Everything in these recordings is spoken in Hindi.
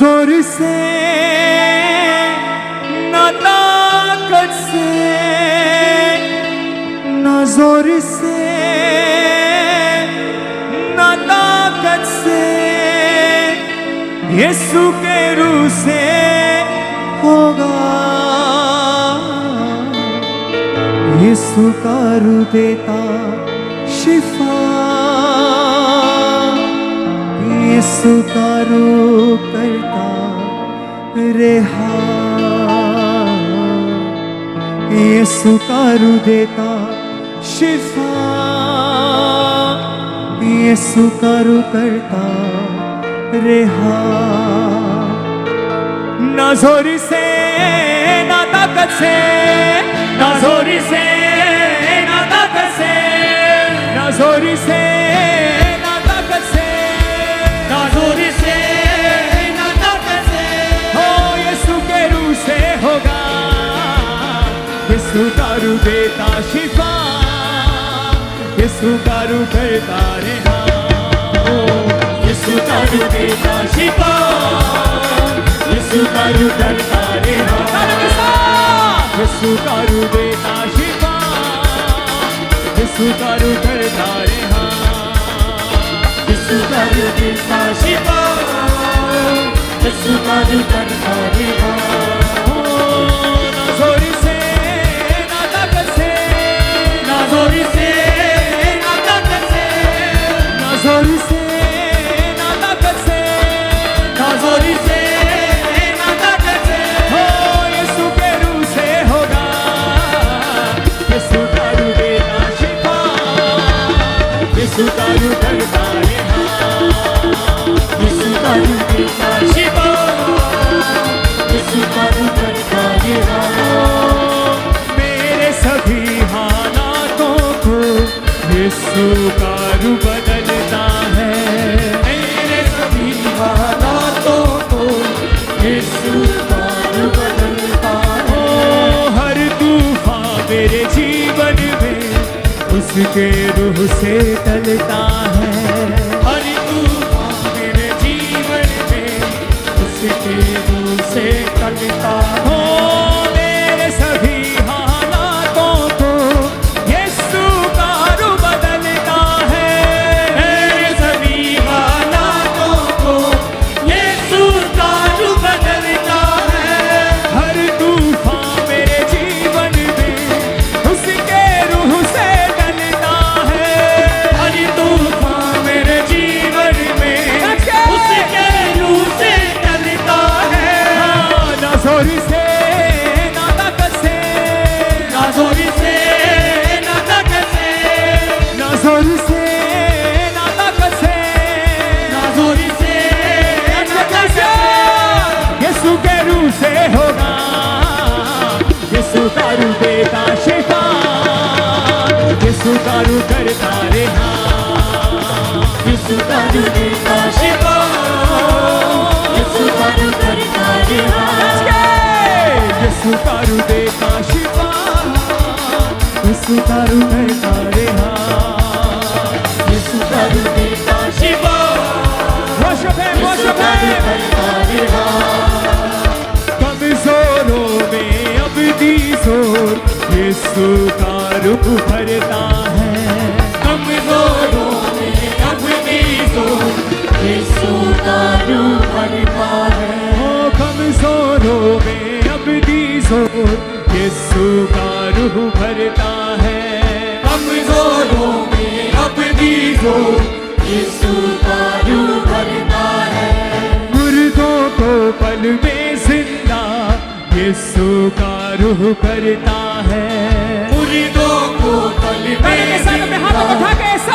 जोर से ना ताकत से, ना जोर से ना ताकत से, यीशु के रूह से होगा। यीशु का रूह देता शिफा, यीशु का रूह करता रेहा, यीशु का रूह देता शिफा, यीशु का रूह करता रेहा। ना जोर से ना ताकत से, ना जोर से ना ताकत से, ना जोर से ना ताकत से, ना जोर से ना ताकत से, हो यीशु के रूह से होगा। यीशु का रूह देता शिफा, यीशु का रूह करता रेहा, यीशु का रूह देता शिफा, यीशु का रूह करता रेहा, यीशु का रूह देता शिफा, यीशु का रूह करता रेहा, यीशु का रूह देता शिफा, यीशु का रूह करता रेहा। ना जोर से ना ताकत से, ना जोर से ना ताकत से, ना जोर से ना ताकत से, ना जोर से ना ताकत से, हो यीशु के रूह से होगा। यीशु का रूह देता शिफा, यीशु का रूह करता रेहा, यीशु का रूह देता शिफा, यीशु का रूह करता रेहा। मेरे सभी हालातों को यीशु का रूह बदलता है, मेरे सभी हालातों को यीशु का रूह बदलता है। हर तूफान मेरे जीवन में उसके रूह से टलता है, हर तूफान मेरे जीवन में उसके रूह से टलता है। मेरे सभी हालातों को यीशु का रूह बदलता है, मेरे सभी हालातों को यीशु का रूह बदलता है। हर तूफान मेरे जीवन में उसके रूह से टलता है, हर तूफान मेरे जीवन में उसके रूह से टलता है। ना जोर से ना ताकत से, ना जोर से ना ताकत से, ना जोर से ना ताकत से, ना जोर से ना ताकत से, यीशु के रूह से होगा। यीशु का रूह देता शिफा, यीशु का रूह करता रेहा, यीशु का रूह देता शिफा, यीशु का रूह करता रेहा, यीशु का रूह देता शिफा, यीशु का रूह करता रेहा, यीशु का रूह देता शिफा, वर्शिप हिम, वर्शिप हिम। कमजोरों में अबदी जोर यीशु का रूह भरता है, कमजोरों में अबदी जोर यीशु का रूह भरता है। ओ कमजोरों में अबदी जोर यीशु का रूह भरता है, कमजोरों में अबदी जोर यीशु का रूह भरता है। मुर्दों को पल में जिंदा यीशु का रूह करता है, मुर्दों को पल में जिंदा यीशु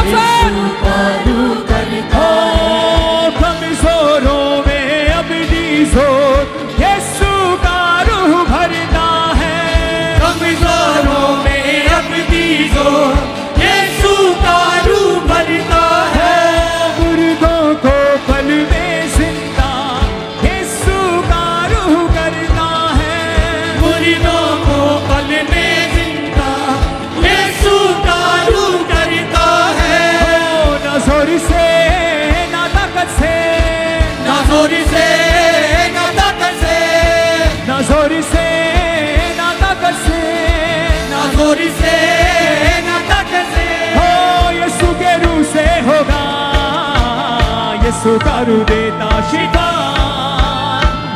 का रूह करता है। कमजोरों में अबदी जोर यीशु का रूह भरता है, कमजोरों में अबदी जोर यीशु का रूह भरता है। मुर्दों को पल में जिंदा यीशु का रूह करता है, मुर्दों को पल में जिंदा यीशु का रूह करता है। ना जोर से ना ताकत से, ना जोर से यीशु करू देता शिफा,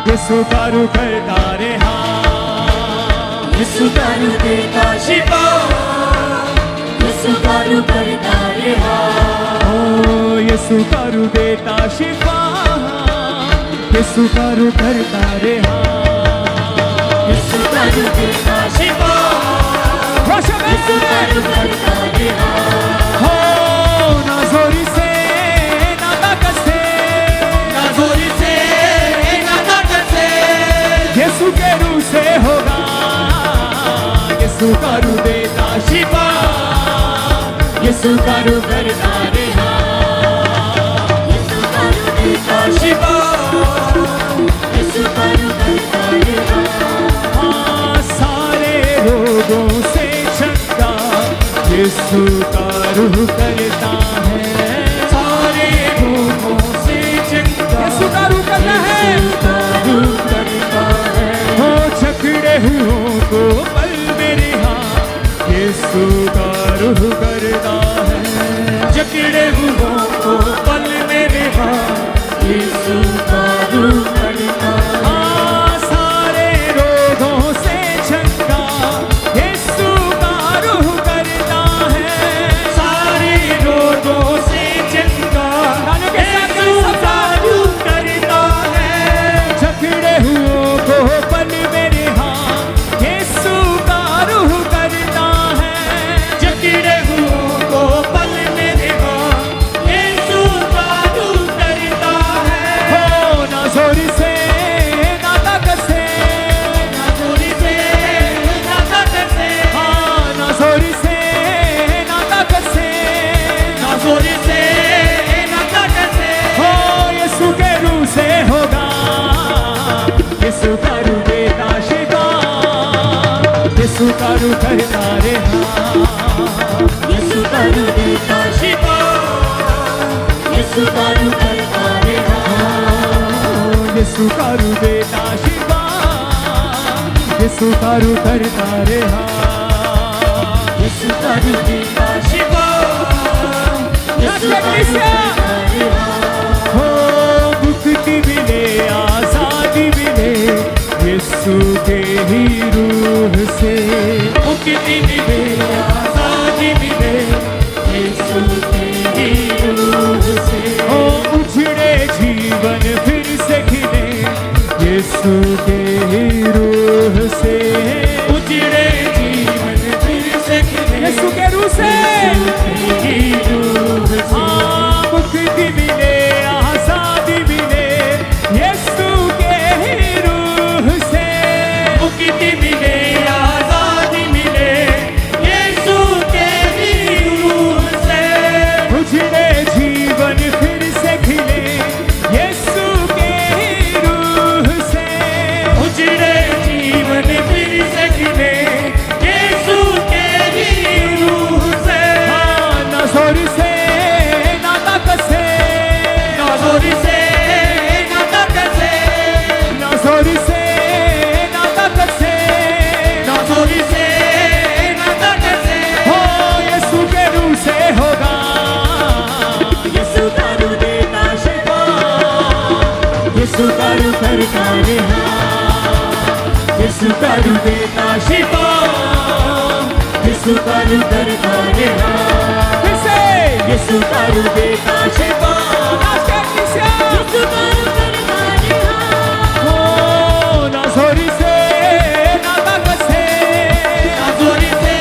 यीशु करू करता रेहा, यीशु करू देता शिफा, यीशु करू करता रेहा, ओ यीशु करू देता शिफा, यीशु करू करता रेहा, यीशु करू देता शिफा, यीशु करू करता रेहा, हो नाज़ोरी से ना ताकत से, नाज़ोरी से ना ताकत से, यीशु के रूह से होगा, यीशु करू देता शिफा, यीशु करू करता रेहा, यीशु करू देता शिफा, यीशु करू करता रेहा, सारे रोगों से चंगा यीशु का रूह करता है, सारे रोगों से चंगा यीशु का रूह करता है, यीशु का रूह करता है, हो जकड़े हुओं को पल में रिहा, यीशु का रूह करता है, जकड़े हुओं को पल में रिहा, यीशु का रूह करता है, सारे रोगों से चंगा यीशु का रूह करता है, सारे रोगों से चंगा यीशु का रूह करता है, जकड़े हुओं को पल में रिहा, यीशु का रूह करता है, जकड़े हुओं को पल में रिहा, यीशु का रूह करता है, हो नाज़ोरी से ना ताकत से, नाज़ोरी से ना ताकत से, हाँ नाज़ोरी से ना ताकत से, नाज़ोरी से ना ताकत से, हो यीशु के रूह से होगा, यीशु का रूह देता शिफा, यीशु का रूह करता रेहा, यीशु का रूह देता शिफा, यीशु का रूह करता रेहा, यीशु का रूह देता शिफा, यीशु का रूह करता रेहा, यीशु का रूह देता शिफा, यीशु का रूह करता रेहा, हो मुक्ति मिले आजादी मिले यीशु के ही रूह से, मुक्ति मिले आजादी मिले यीशु के ही रूह से, हो उजड़े जीवन फिर से खिले यीशु के ही रूह से, उजड़े जीवन फिर से खिले यीशु के रूह से, यीशु के ही रूह से, हाँ मुक्ति मिले आजादी मिले यीशु के ही रूह से, मुक्ति मिले आजादी मिले यीशु के ही रूह से, उजड़े जीवन फिर से खिले यीशु के ही रूह से, उजड़े जीवन फिर से खिले यीशु के ही रूह से, हाँ नाज़ोरी से ना ताकत से, नाज़ोरी से ना ताकत से, नाज़ोरी से ना ताकत से, नाज़ोरी से ना ताकत से, हो यीशु के रूह से होगा, यीशु का रूह देता शिफा, यीशु का रूह करता रेहा, यीशु का रूह देता शिफा, यीशु का रूह करता रेहा, फिर से यीशु का रूह देता शिफा, यीशु का रूह करता रेहा, हो नाज़ोरी से ना ताकत से, नाज़ोरी से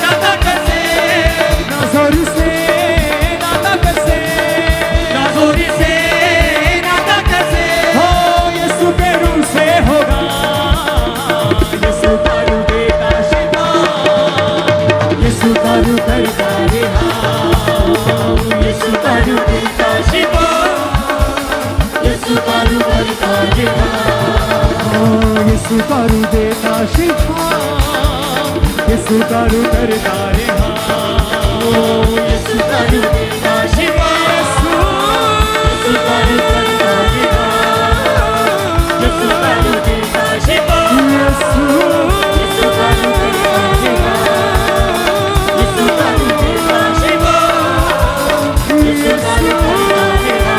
ना ताकत से, नाज़ोरी से ना ताकत से, नाज़ोरी से ना ताकत से, हो यीशु के रूह से होगा, यीशु का रूह देता शिफा, यीशु का रूह करता रेहा, यीशु का रूह देता शिफा, यीशु का रूह करता रेहा, यीशु का रूह देता शिफा, यीशु का रूह करता रेहा, यीशु का रूह देता शिफा, यीशु का रूह करता रेहा, यीशु का रूह देता शिफा, यीशु यीशु का रूह करता रेहा, यीशु का रूह देता शिफा, यीशु का रूह करता रेहा,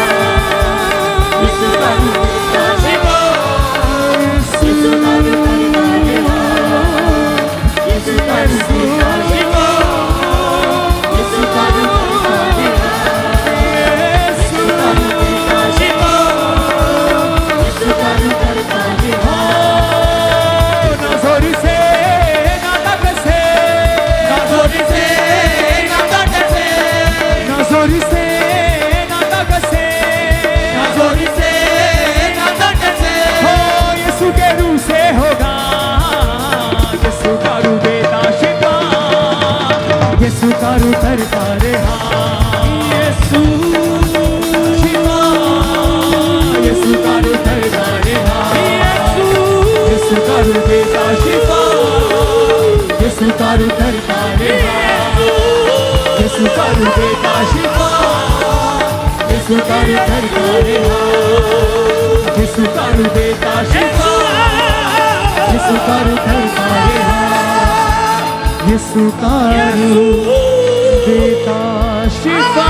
कारू करता रहा, यीशु कारू देता शिफा, यीशु कारू करता रहा, यीशु कारू देता शिफा, यीशु कारू करता रहा, यीशु कारू देता शिफा,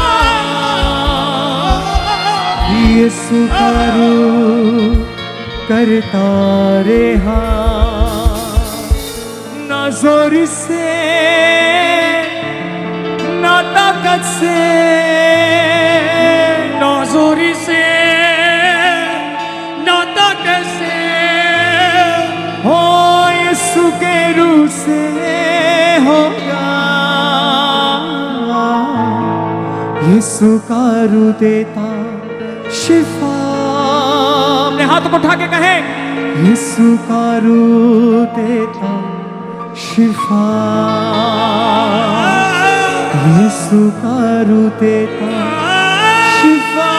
यीशु कारू करता रहा। ना जोर से ना ताकत से, ना जोर से ना ताकत से, हो यीशु के रूह से होगा, यीशु का रूह देता शिफा। अपने हाथ को उठा के कहें, यीशु का रूह देता शिफा, यीशु का रूह देता शिफा।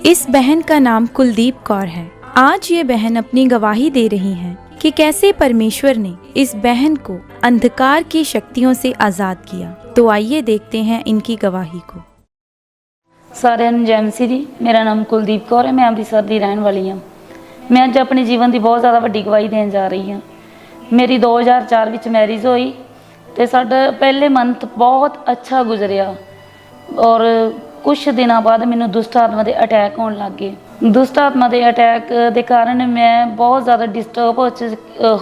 इस बहन का नाम कुलदीप कौर है। आज ये बहन अपनी गवाही दे रही हैं कि कैसे परमेश्वर ने इस बहन को अंधकार की शक्तियों से आज़ाद किया। तो आइए देखते हैं इनकी गवाही को। ਸਾਰਿਆਂ ਨੂੰ ਜੈ ਮਸੀਹ ਜੀ। ਮੇਰਾ ਨਾਮ ਕੁਲਦੀਪ ਕੌਰ ਹੈ। ਮੈਂ ਅੰਮ੍ਰਿਤਸਰ ਦੀ ਰਹਿਣ ਵਾਲੀ ਹਾਂ। ਮੈਂ ਅੱਜ ਆਪਣੇ ਜੀਵਨ ਦੀ ਬਹੁਤ ਜ਼ਿਆਦਾ ਵੱਡੀ ਗਵਾਹੀ ਦੇਣ ਜਾ ਰਹੀ ਹਾਂ। ਮੇਰੀ 2004 ਵਿੱਚ ਮੈਰਿਜ ਹੋਈ ਤੇ ਸਾਡਾ ਪਹਿਲੇ ਮੰਥ ਬਹੁਤ ਅੱਛਾ ਗੁਜ਼ਰਿਆ ਔਰ ਕੁਛ ਦਿਨਾਂ ਬਾਅਦ ਮੈਨੂੰ ਦੁਸ਼ਟ ਆਤਮਾ ਦੇ ਅਟੈਕ ਹੋਣ ਲੱਗ ਗਏ। ਦੁਸ਼ਟ ਆਤਮਾ ਦੇ ਅਟੈਕ ਦੇ ਕਾਰਨ ਮੈਂ ਬਹੁਤ ਜ਼ਿਆਦਾ ਡਿਸਟਰਬ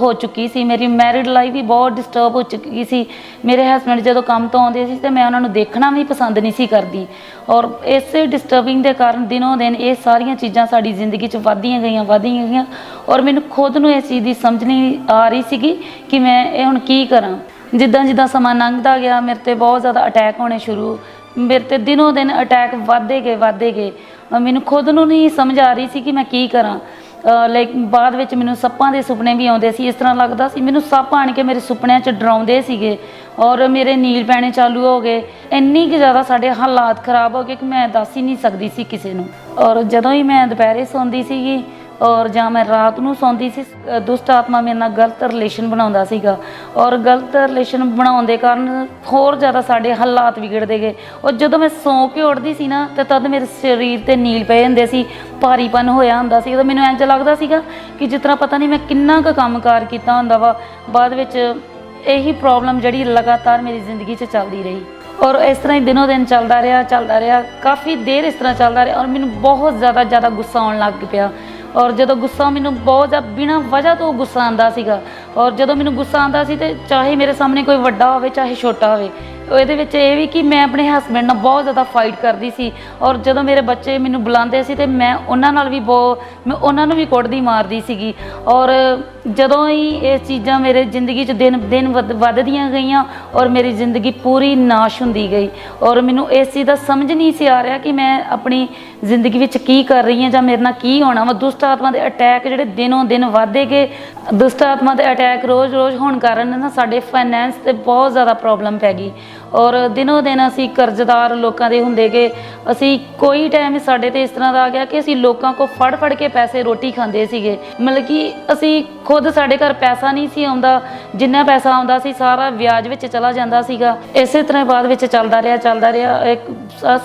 ਹੋ ਚੁੱਕੀ ਸੀ। ਮੇਰੀ ਮੈਰਿਡ ਲਾਈਫ ਵੀ ਬਹੁਤ ਡਿਸਟਰਬ ਹੋ ਚੁੱਕੀ ਸੀ। ਮੇਰੇ ਹਸਬੈਂਡ ਜਦੋਂ ਕੰਮ ਤੋਂ ਆਉਂਦੇ ਸੀ ਤੇ ਮੈਂ ਉਹਨਾਂ ਨੂੰ ਦੇਖਣਾ ਵੀ ਪਸੰਦ ਨਹੀਂ ਸੀ ਕਰਦੀ ਔਰ ਇਸੇ ਡਿਸਟਰਬਿੰਗ ਦੇ ਕਾਰਨ ਦਿਨੋਂ ਦਿਨ ਇਹ ਸਾਰੀਆਂ ਚੀਜ਼ਾਂ ਸਾਡੀ ਜ਼ਿੰਦਗੀ 'ਚ ਵਧਦੀਆਂ ਗਈਆਂ ਔਰ ਮੈਨੂੰ ਖੁਦ ਨੂੰ ਇਸ ਚੀਜ਼ ਦੀ ਸਮਝ ਨਹੀਂ ਆ ਰਹੀ ਸੀਗੀ ਕਿ ਮੈਂ ਇਹ ਹੁਣ ਕੀ ਕਰਾਂ। ਜਿੱਦਾਂ ਸਮਾਂ ਲੰਘਦਾ ਗਿਆ ਮੇਰੇ ਤੇ ਬਹੁਤ ਜ਼ਿਆਦਾ ਅਟੈਕ ਹੋਣੇ ਸ਼ੁਰੂ, ਮੇਰੇ ਤੇ ਦਿਨੋਂ ਦਿਨ ਅਟੈਕ ਵੱਧਦੇ ਗਏ। ਮੈਨੂੰ ਖੁਦ ਨੂੰ ਨਹੀਂ ਸਮਝ ਆ ਰਹੀ ਸੀ ਕਿ ਮੈਂ ਕੀ ਕਰਾਂ। ਲਾਈਕ ਬਾਅਦ ਵਿੱਚ ਮੈਨੂੰ ਸੱਪਾਂ ਦੇ ਸੁਪਨੇ ਵੀ ਆਉਂਦੇ ਸੀ। ਇਸ ਤਰ੍ਹਾਂ ਲੱਗਦਾ ਸੀ ਮੈਨੂੰ ਸੱਪ ਆਣ ਕੇ ਮੇਰੇ ਸੁਪਨਿਆਂ 'ਚ ਡਰਾਉਂਦੇ ਸੀਗੇ ਔਰ ਮੇਰੇ ਨੀਲ ਪੈਣੇ ਚਾਲੂ ਹੋ ਗਏ। ਇੰਨੀ ਕੁ ਜ਼ਿਆਦਾ ਸਾਡੇ ਹਾਲਾਤ ਖਰਾਬ ਹੋ ਗਏ ਕਿ ਮੈਂ ਦੱਸ ਹੀ ਨਹੀਂ ਸਕਦੀ ਸੀ ਕਿਸੇ ਨੂੰ। ਔਰ ਜਦੋਂ ਹੀ ਮੈਂ ਦੁਪਹਿਰੇ ਸੌਂਦੀ ਸੀਗੀ ਔਰ ਜਾਂ ਮੈਂ ਰਾਤ ਨੂੰ ਸੌਂਦੀ ਸੀ, ਦੁਸ਼ਟ ਆਤਮਾ ਮੇਰੇ ਨਾਲ ਗਲਤ ਰਿਲੇਸ਼ਨ ਬਣਾਉਂਦਾ ਸੀਗਾ ਔਰ ਗਲਤ ਰਿਲੇਸ਼ਨ ਬਣਾਉਣ ਦੇ ਕਾਰਨ ਹੋਰ ਜ਼ਿਆਦਾ ਸਾਡੇ ਹਾਲਾਤ ਵਿਗੜਦੇ ਗਏ। ਔਰ ਜਦੋਂ ਮੈਂ ਸੌਂ ਕੇ ਉੱਠਦੀ ਸੀ ਨਾ ਤੇ ਤਦ ਮੇਰੇ ਸਰੀਰ 'ਤੇ ਨੀਲ ਪਏ ਹੁੰਦੇ ਸੀ, ਭਾਰੀਪਨ ਹੋਇਆ ਹੁੰਦਾ ਸੀ। ਤਾਂ ਮੈਨੂੰ ਇੰਝ ਲੱਗਦਾ ਸੀਗਾ ਕਿ ਜਿਸ ਤਰ੍ਹਾਂ ਪਤਾ ਨਹੀਂ ਮੈਂ ਕਿੰਨਾ ਕੁ ਕੰਮਕਾਰ ਕੀਤਾ ਹੁੰਦਾ ਵਾ। ਬਾਅਦ ਵਿੱਚ ਇਹੀ ਪ੍ਰੋਬਲਮ ਜਿਹੜੀ ਲਗਾਤਾਰ ਮੇਰੀ ਜ਼ਿੰਦਗੀ 'ਚ ਚੱਲਦੀ ਰਹੀ ਔਰ ਇਸ ਤਰ੍ਹਾਂ ਹੀ ਦਿਨੋਂ ਦਿਨ ਚੱਲਦਾ ਰਿਹਾ ਕਾਫੀ ਦੇਰ ਇਸ ਤਰ੍ਹਾਂ ਚੱਲਦਾ ਰਿਹਾ ਔਰ ਮੈਨੂੰ ਬਹੁਤ ਜ਼ਿਆਦਾ ਗੁੱਸਾ ਆਉਣ ਲੱਗ ਪਿਆ। ਔਰ ਜਦੋਂ ਗੁੱਸਾ ਮੈਨੂੰ ਬਹੁਤ ਜ਼ਿਆਦਾ ਬਿਨਾਂ ਵਜ੍ਹਾ ਤੋਂ ਗੁੱਸਾ ਆਉਂਦਾ ਸੀਗਾ ਔਰ ਜਦੋਂ ਮੈਨੂੰ ਗੁੱਸਾ ਆਉਂਦਾ ਸੀ ਤੇ ਚਾਹੇ ਮੇਰੇ ਸਾਹਮਣੇ ਕੋਈ ਵੱਡਾ ਹੋਵੇ ਚਾਹੇ ਛੋਟਾ ਹੋਵੇ, ਇਹਦੇ ਵਿੱਚ ਇਹ ਵੀ ਕਿ ਮੈਂ ਆਪਣੇ ਹਸਬੈਂਡ ਨਾਲ ਬਹੁਤ ਜ਼ਿਆਦਾ ਫਾਈਟ ਕਰਦੀ ਸੀ ਔਰ ਜਦੋਂ ਮੇਰੇ ਬੱਚੇ ਮੈਨੂੰ ਬੁਲਾਉਂਦੇ ਸੀ ਤੇ ਮੈਂ ਉਹਨਾਂ ਨਾਲ ਵੀ ਮੈਂ ਉਹਨਾਂ ਨੂੰ ਵੀ ਕੁੱਟਦੀ ਮਾਰਦੀ ਸੀਗੀ। ਔਰ ਜਦੋਂ ਹੀ ਇਹ ਚੀਜ਼ਾਂ ਮੇਰੇ ਜ਼ਿੰਦਗੀ 'ਚ ਦਿਨ ਵੱਧਦੀਆਂ ਗਈਆਂ ਔਰ ਮੇਰੀ ਜ਼ਿੰਦਗੀ ਪੂਰੀ ਨਾਸ਼ ਹੁੰਦੀ ਗਈ ਔਰ ਮੈਨੂੰ ਇਸ ਚੀਜ਼ ਦਾ ਸਮਝ ਨਹੀਂ ਸੀ ਆ ਰਿਹਾ ਕਿ ਮੈਂ ਆਪਣੀ ਜ਼ਿੰਦਗੀ ਵਿੱਚ ਕੀ ਕਰ ਰਹੀ ਹਾਂ ਜਾਂ ਮੇਰੇ ਨਾਲ ਕੀ ਹੋਣਾ ਵਾ। ਦੁਸ਼ਟ ਆਤਮਾ ਦੇ ਅਟੈਕ ਜਿਹੜੇ ਦਿਨੋਂ ਦਿਨ ਵੱਧਦੇ ਗਏ। ਦੁਸ਼ਟ ਆਤਮਾ ਦੇ ਅਟੈਕ ਰੋਜ਼ ਹੋਣ ਕਾਰਨ ਨਾ ਸਾਡੇ ਫਾਈਨੈਂਸ 'ਤੇ ਬਹੁਤ ਜ਼ਿਆਦਾ ਪ੍ਰੋਬਲਮ ਪੈ ਗਈ ਔਰ ਦਿਨੋਂ ਦਿਨ ਅਸੀਂ ਕਰਜ਼ਦਾਰ ਲੋਕਾਂ ਦੇ ਹੁੰਦੇ ਗਏ। ਅਸੀਂ ਕੋਈ ਟਾਈਮ ਸਾਡੇ 'ਤੇ ਇਸ ਤਰ੍ਹਾਂ ਦਾ ਆ ਗਿਆ ਕਿ ਅਸੀਂ ਲੋਕਾਂ ਕੋਲ ਫੜ ਕੇ ਪੈਸੇ ਰੋਟੀ ਖਾਂਦੇ ਸੀਗੇ। ਮਤਲਬ ਕਿ ਅਸੀਂ ਖੁਦ ਸਾਡੇ ਘਰ ਪੈਸਾ ਨਹੀਂ ਸੀ ਆਉਂਦਾ, ਜਿੰਨਾ ਪੈਸਾ ਆਉਂਦਾ ਸੀ ਸਾਰਾ ਵਿਆਜ ਵਿੱਚ ਚਲਾ ਜਾਂਦਾ ਸੀਗਾ। ਇਸੇ ਤਰ੍ਹਾਂ ਬਾਅਦ ਵਿੱਚ ਚੱਲਦਾ ਰਿਹਾ ਇੱਕ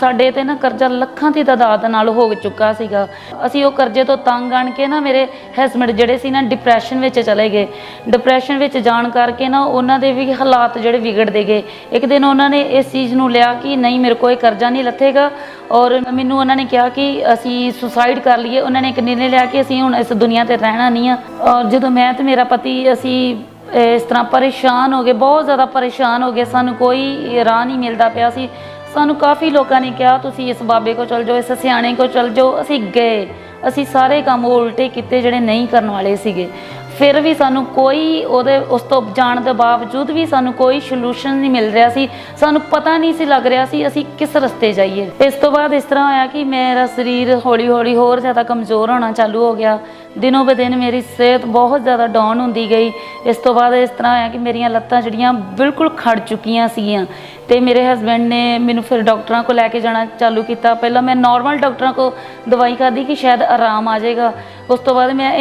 ਸਾਡੇ 'ਤੇ ਨਾ ਕਰਜ਼ਾ ਲੱਖਾਂ ਦੀ ਤਾਦਾਦ ਨਾਲ ਹੋ ਚੁੱਕਾ ਸੀਗਾ। ਅਸੀਂ ਉਹ ਕਰਜ਼ੇ ਤੋਂ ਤੰਗ ਆਣ ਕੇ ਨਾ ਮੇਰੇ ਹਸਬੈਂਡ ਜਿਹੜੇ ਸੀ ਨਾ ਡਿਪਰੈਸ਼ਨ ਵਿੱਚ ਚਲੇ ਗਏ। ਡਿਪਰੈਸ਼ਨ ਵਿੱਚ ਜਾਣ ਕਰਕੇ ਨਾ ਉਹਨਾਂ ਦੇ ਵੀ ਹਾਲਾਤ ਜਿਹੜੇ ਵਿਗੜਦੇ ਗਏ। ਇੱਕ ਦਿਨ ਉਹਨਾਂ ਨੇ ਇਸ ਚੀਜ਼ ਨੂੰ ਲਿਆ ਕਿ ਨਹੀਂ ਮੇਰੇ ਕੋਲ ਕਰਜ਼ਾ ਨਹੀਂ ਲੱਥੇਗਾ ਔਰ ਮੈਨੂੰ ਉਹਨਾਂ ਨੇ ਕਿਹਾ ਕਿ ਅਸੀਂ ਸੁਸਾਈਡ ਕਰ ਲਈਏ। ਉਹਨਾਂ ਨੇ ਇੱਕ ਨਿਰਣੇ ਲਿਆ ਕਿ ਅਸੀਂ ਹੁਣ ਇਸ ਦੁਨੀਆ 'ਤੇ ਰਹਿਣਾ ਨਹੀਂ ਆ। ਔਰ ਜਦੋਂ ਮੈਂ ਤੇ ਮੇਰਾ ਪਤੀ ਅਸੀਂ ਇਸ ਤਰ੍ਹਾਂ ਪਰੇਸ਼ਾਨ ਹੋ ਗਏ, ਬਹੁਤ ਜ਼ਿਆਦਾ ਪਰੇਸ਼ਾਨ ਹੋ ਗਏ। ਸਾਨੂੰ ਕੋਈ ਰਾਹ ਨਹੀਂ ਮਿਲਦਾ ਪਿਆ ਸੀ। ਸਾਨੂੰ ਕਾਫੀ ਲੋਕਾਂ ਨੇ ਕਿਹਾ ਤੁਸੀਂ ਇਸ ਬਾਬੇ ਕੋਲ ਚਲ ਜਾਓ, ਇਸ ਸਿਆਣੇ ਕੋਲ ਚਲ ਜਾਓ। ਅਸੀਂ ਗਏ, ਅਸੀਂ ਸਾਰੇ ਕੰਮ ਉਲਟੇ ਕੀਤੇ ਜਿਹੜੇ ਨਹੀਂ ਕਰਨ ਵਾਲੇ ਸੀਗੇ। ਫਿਰ ਵੀ ਸਾਨੂੰ ਕੋਈ ਉਸ ਤੋਂ ਜਾਣ ਦੇ ਬਾਵਜੂਦ ਵੀ ਸਾਨੂੰ ਕੋਈ ਸੋਲੂਸ਼ਨ ਨਹੀਂ ਮਿਲ ਰਿਹਾ ਸੀ। ਸਾਨੂੰ ਪਤਾ ਨਹੀਂ ਸੀ ਲੱਗ ਰਿਹਾ ਸੀ ਅਸੀਂ ਕਿਸ ਰਸਤੇ ਜਾਈਏ। ਇਸ ਤੋਂ ਬਾਅਦ ਇਸ ਤਰ੍ਹਾਂ ਹੋਇਆ ਕਿ ਮੇਰਾ ਸਰੀਰ ਹੌਲੀ ਹੌਲੀ ਹੋਰ ਜ਼ਿਆਦਾ ਕਮਜ਼ੋਰ ਹੋਣਾ ਚਾਲੂ ਹੋ ਗਿਆ। ਦਿਨੋਂ ਬ ਦਿਨ ਮੇਰੀ ਸਿਹਤ ਬਹੁਤ ਜ਼ਿਆਦਾ ਡਾਊਨ ਹੁੰਦੀ ਗਈ। ਇਸ ਤੋਂ ਬਾਅਦ ਇਸ ਤਰ੍ਹਾਂ ਹੋਇਆ ਕਿ ਮੇਰੀਆਂ ਲੱਤਾਂ ਜਿਹੜੀਆਂ ਬਿਲਕੁਲ ਖੜ ਚੁੱਕੀਆਂ ਸੀਗੀਆਂ ਤੇ ਮੇਰੇ ਹਸਬੈਂਡ ਨੇ ਮੈਨੂੰ ਫਿਰ ਡਾਕਟਰਾਂ ਕੋਲ ਲੈ ਕੇ ਜਾਣਾ ਚਾਲੂ ਕੀਤਾ। ਪਹਿਲਾਂ ਮੈਂ ਨਾਰਮਲ ਡਾਕਟਰਾਂ ਕੋਲ ਦਵਾਈ ਖਾਧੀ ਕਿ ਸ਼ਾਇਦ ਆਰਾਮ ਆ ਜਾਏਗਾ। ਉਸ ਤੋਂ ਬਾਅਦ ਮੈਂ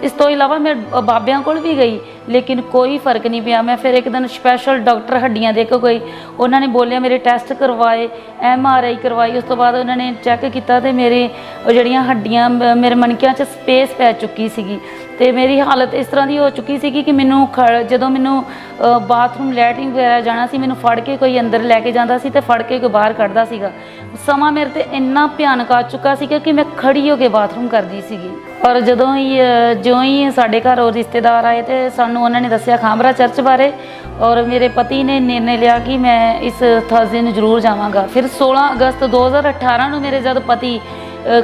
ਇਸ ਤੋਂ ਇਲਾਵਾ ਮੈਂ ਬਾਬਿਆਂ ਕੋਲ ਵੀ ਗਈ, ਲੇਕਿਨ ਕੋਈ ਫਰਕ ਨਹੀਂ ਪਿਆ। ਮੈਂ ਫਿਰ ਇੱਕ ਦਿਨ ਸਪੈਸ਼ਲ ਡਾਕਟਰ ਹੱਡੀਆਂ ਦੇ ਕੋਲ ਗਈ। ਉਹਨਾਂ ਨੇ ਬੋਲਿਆ, ਮੇਰੇ ਟੈਸਟ ਕਰਵਾਏ, MRI ਕਰਵਾਈ। ਉਸ ਤੋਂ ਬਾਅਦ ਉਹਨਾਂ ਨੇ ਚੈੱਕ ਕੀਤਾ ਤੇ ਮੇਰੇ ਜਿਹੜੀਆਂ ਹੱਡੀਆਂ ਮੇਰੇ ਮਣਕਿਆਂ 'ਚ ਸਪੇਸ ਪੈ ਚੁੱਕੀ ਸੀਗੀ ਤੇ ਮੇਰੀ ਹਾਲਤ ਇਸ ਤਰ੍ਹਾਂ ਦੀ ਹੋ ਚੁੱਕੀ ਸੀਗੀ ਕਿ ਮੈਨੂੰ ਜਦੋਂ ਮੈਨੂੰ ਬਾਥਰੂਮ ਲੈਟਰਿਨ ਵਗੈਰਾ ਜਾਣਾ ਸੀ, ਮੈਨੂੰ ਫੜ ਕੇ ਕੋਈ ਅੰਦਰ ਲੈ ਕੇ ਜਾਂਦਾ ਸੀ ਤੇ ਫੜ ਕੇ ਕੋਈ ਬਾਹਰ ਕੱਢਦਾ ਸੀਗਾ। ਸਮਾਂ ਮੇਰੇ ਤੇ ਇੰਨਾ ਭਿਆਨਕ ਆ ਚੁੱਕਾ ਸੀਗਾ ਕਿ ਮੈਂ ਖੜੀ ਹੋ ਕੇ ਬਾਥਰੂਮ ਕਰਦੀ ਸੀਗੀ। ਪਰ ਜਿਉਂ ਹੀ ਸਾਡੇ ਘਰ ਉਹ ਰਿਸ਼ਤੇਦਾਰ ਆਏ ਤੇ ਸਾਨੂੰ ਉਹਨਾਂ ਨੇ ਦੱਸਿਆ ਖਾਂਬਰਾ ਚਰਚ ਬਾਰੇ, ਔਰ ਮੇਰੇ ਪਤੀ ਨੇ ਨਿਰਣੇ ਲਿਆ ਕਿ ਮੈਂ ਇਸ ਥਰਸਡੇ ਨੂੰ ਜ਼ਰੂਰ ਜਾਵਾਂਗਾ। ਫਿਰ 16 ਅਗਸਤ 2018 ਨੂੰ ਮੇਰੇ ਜਦ ਪਤੀ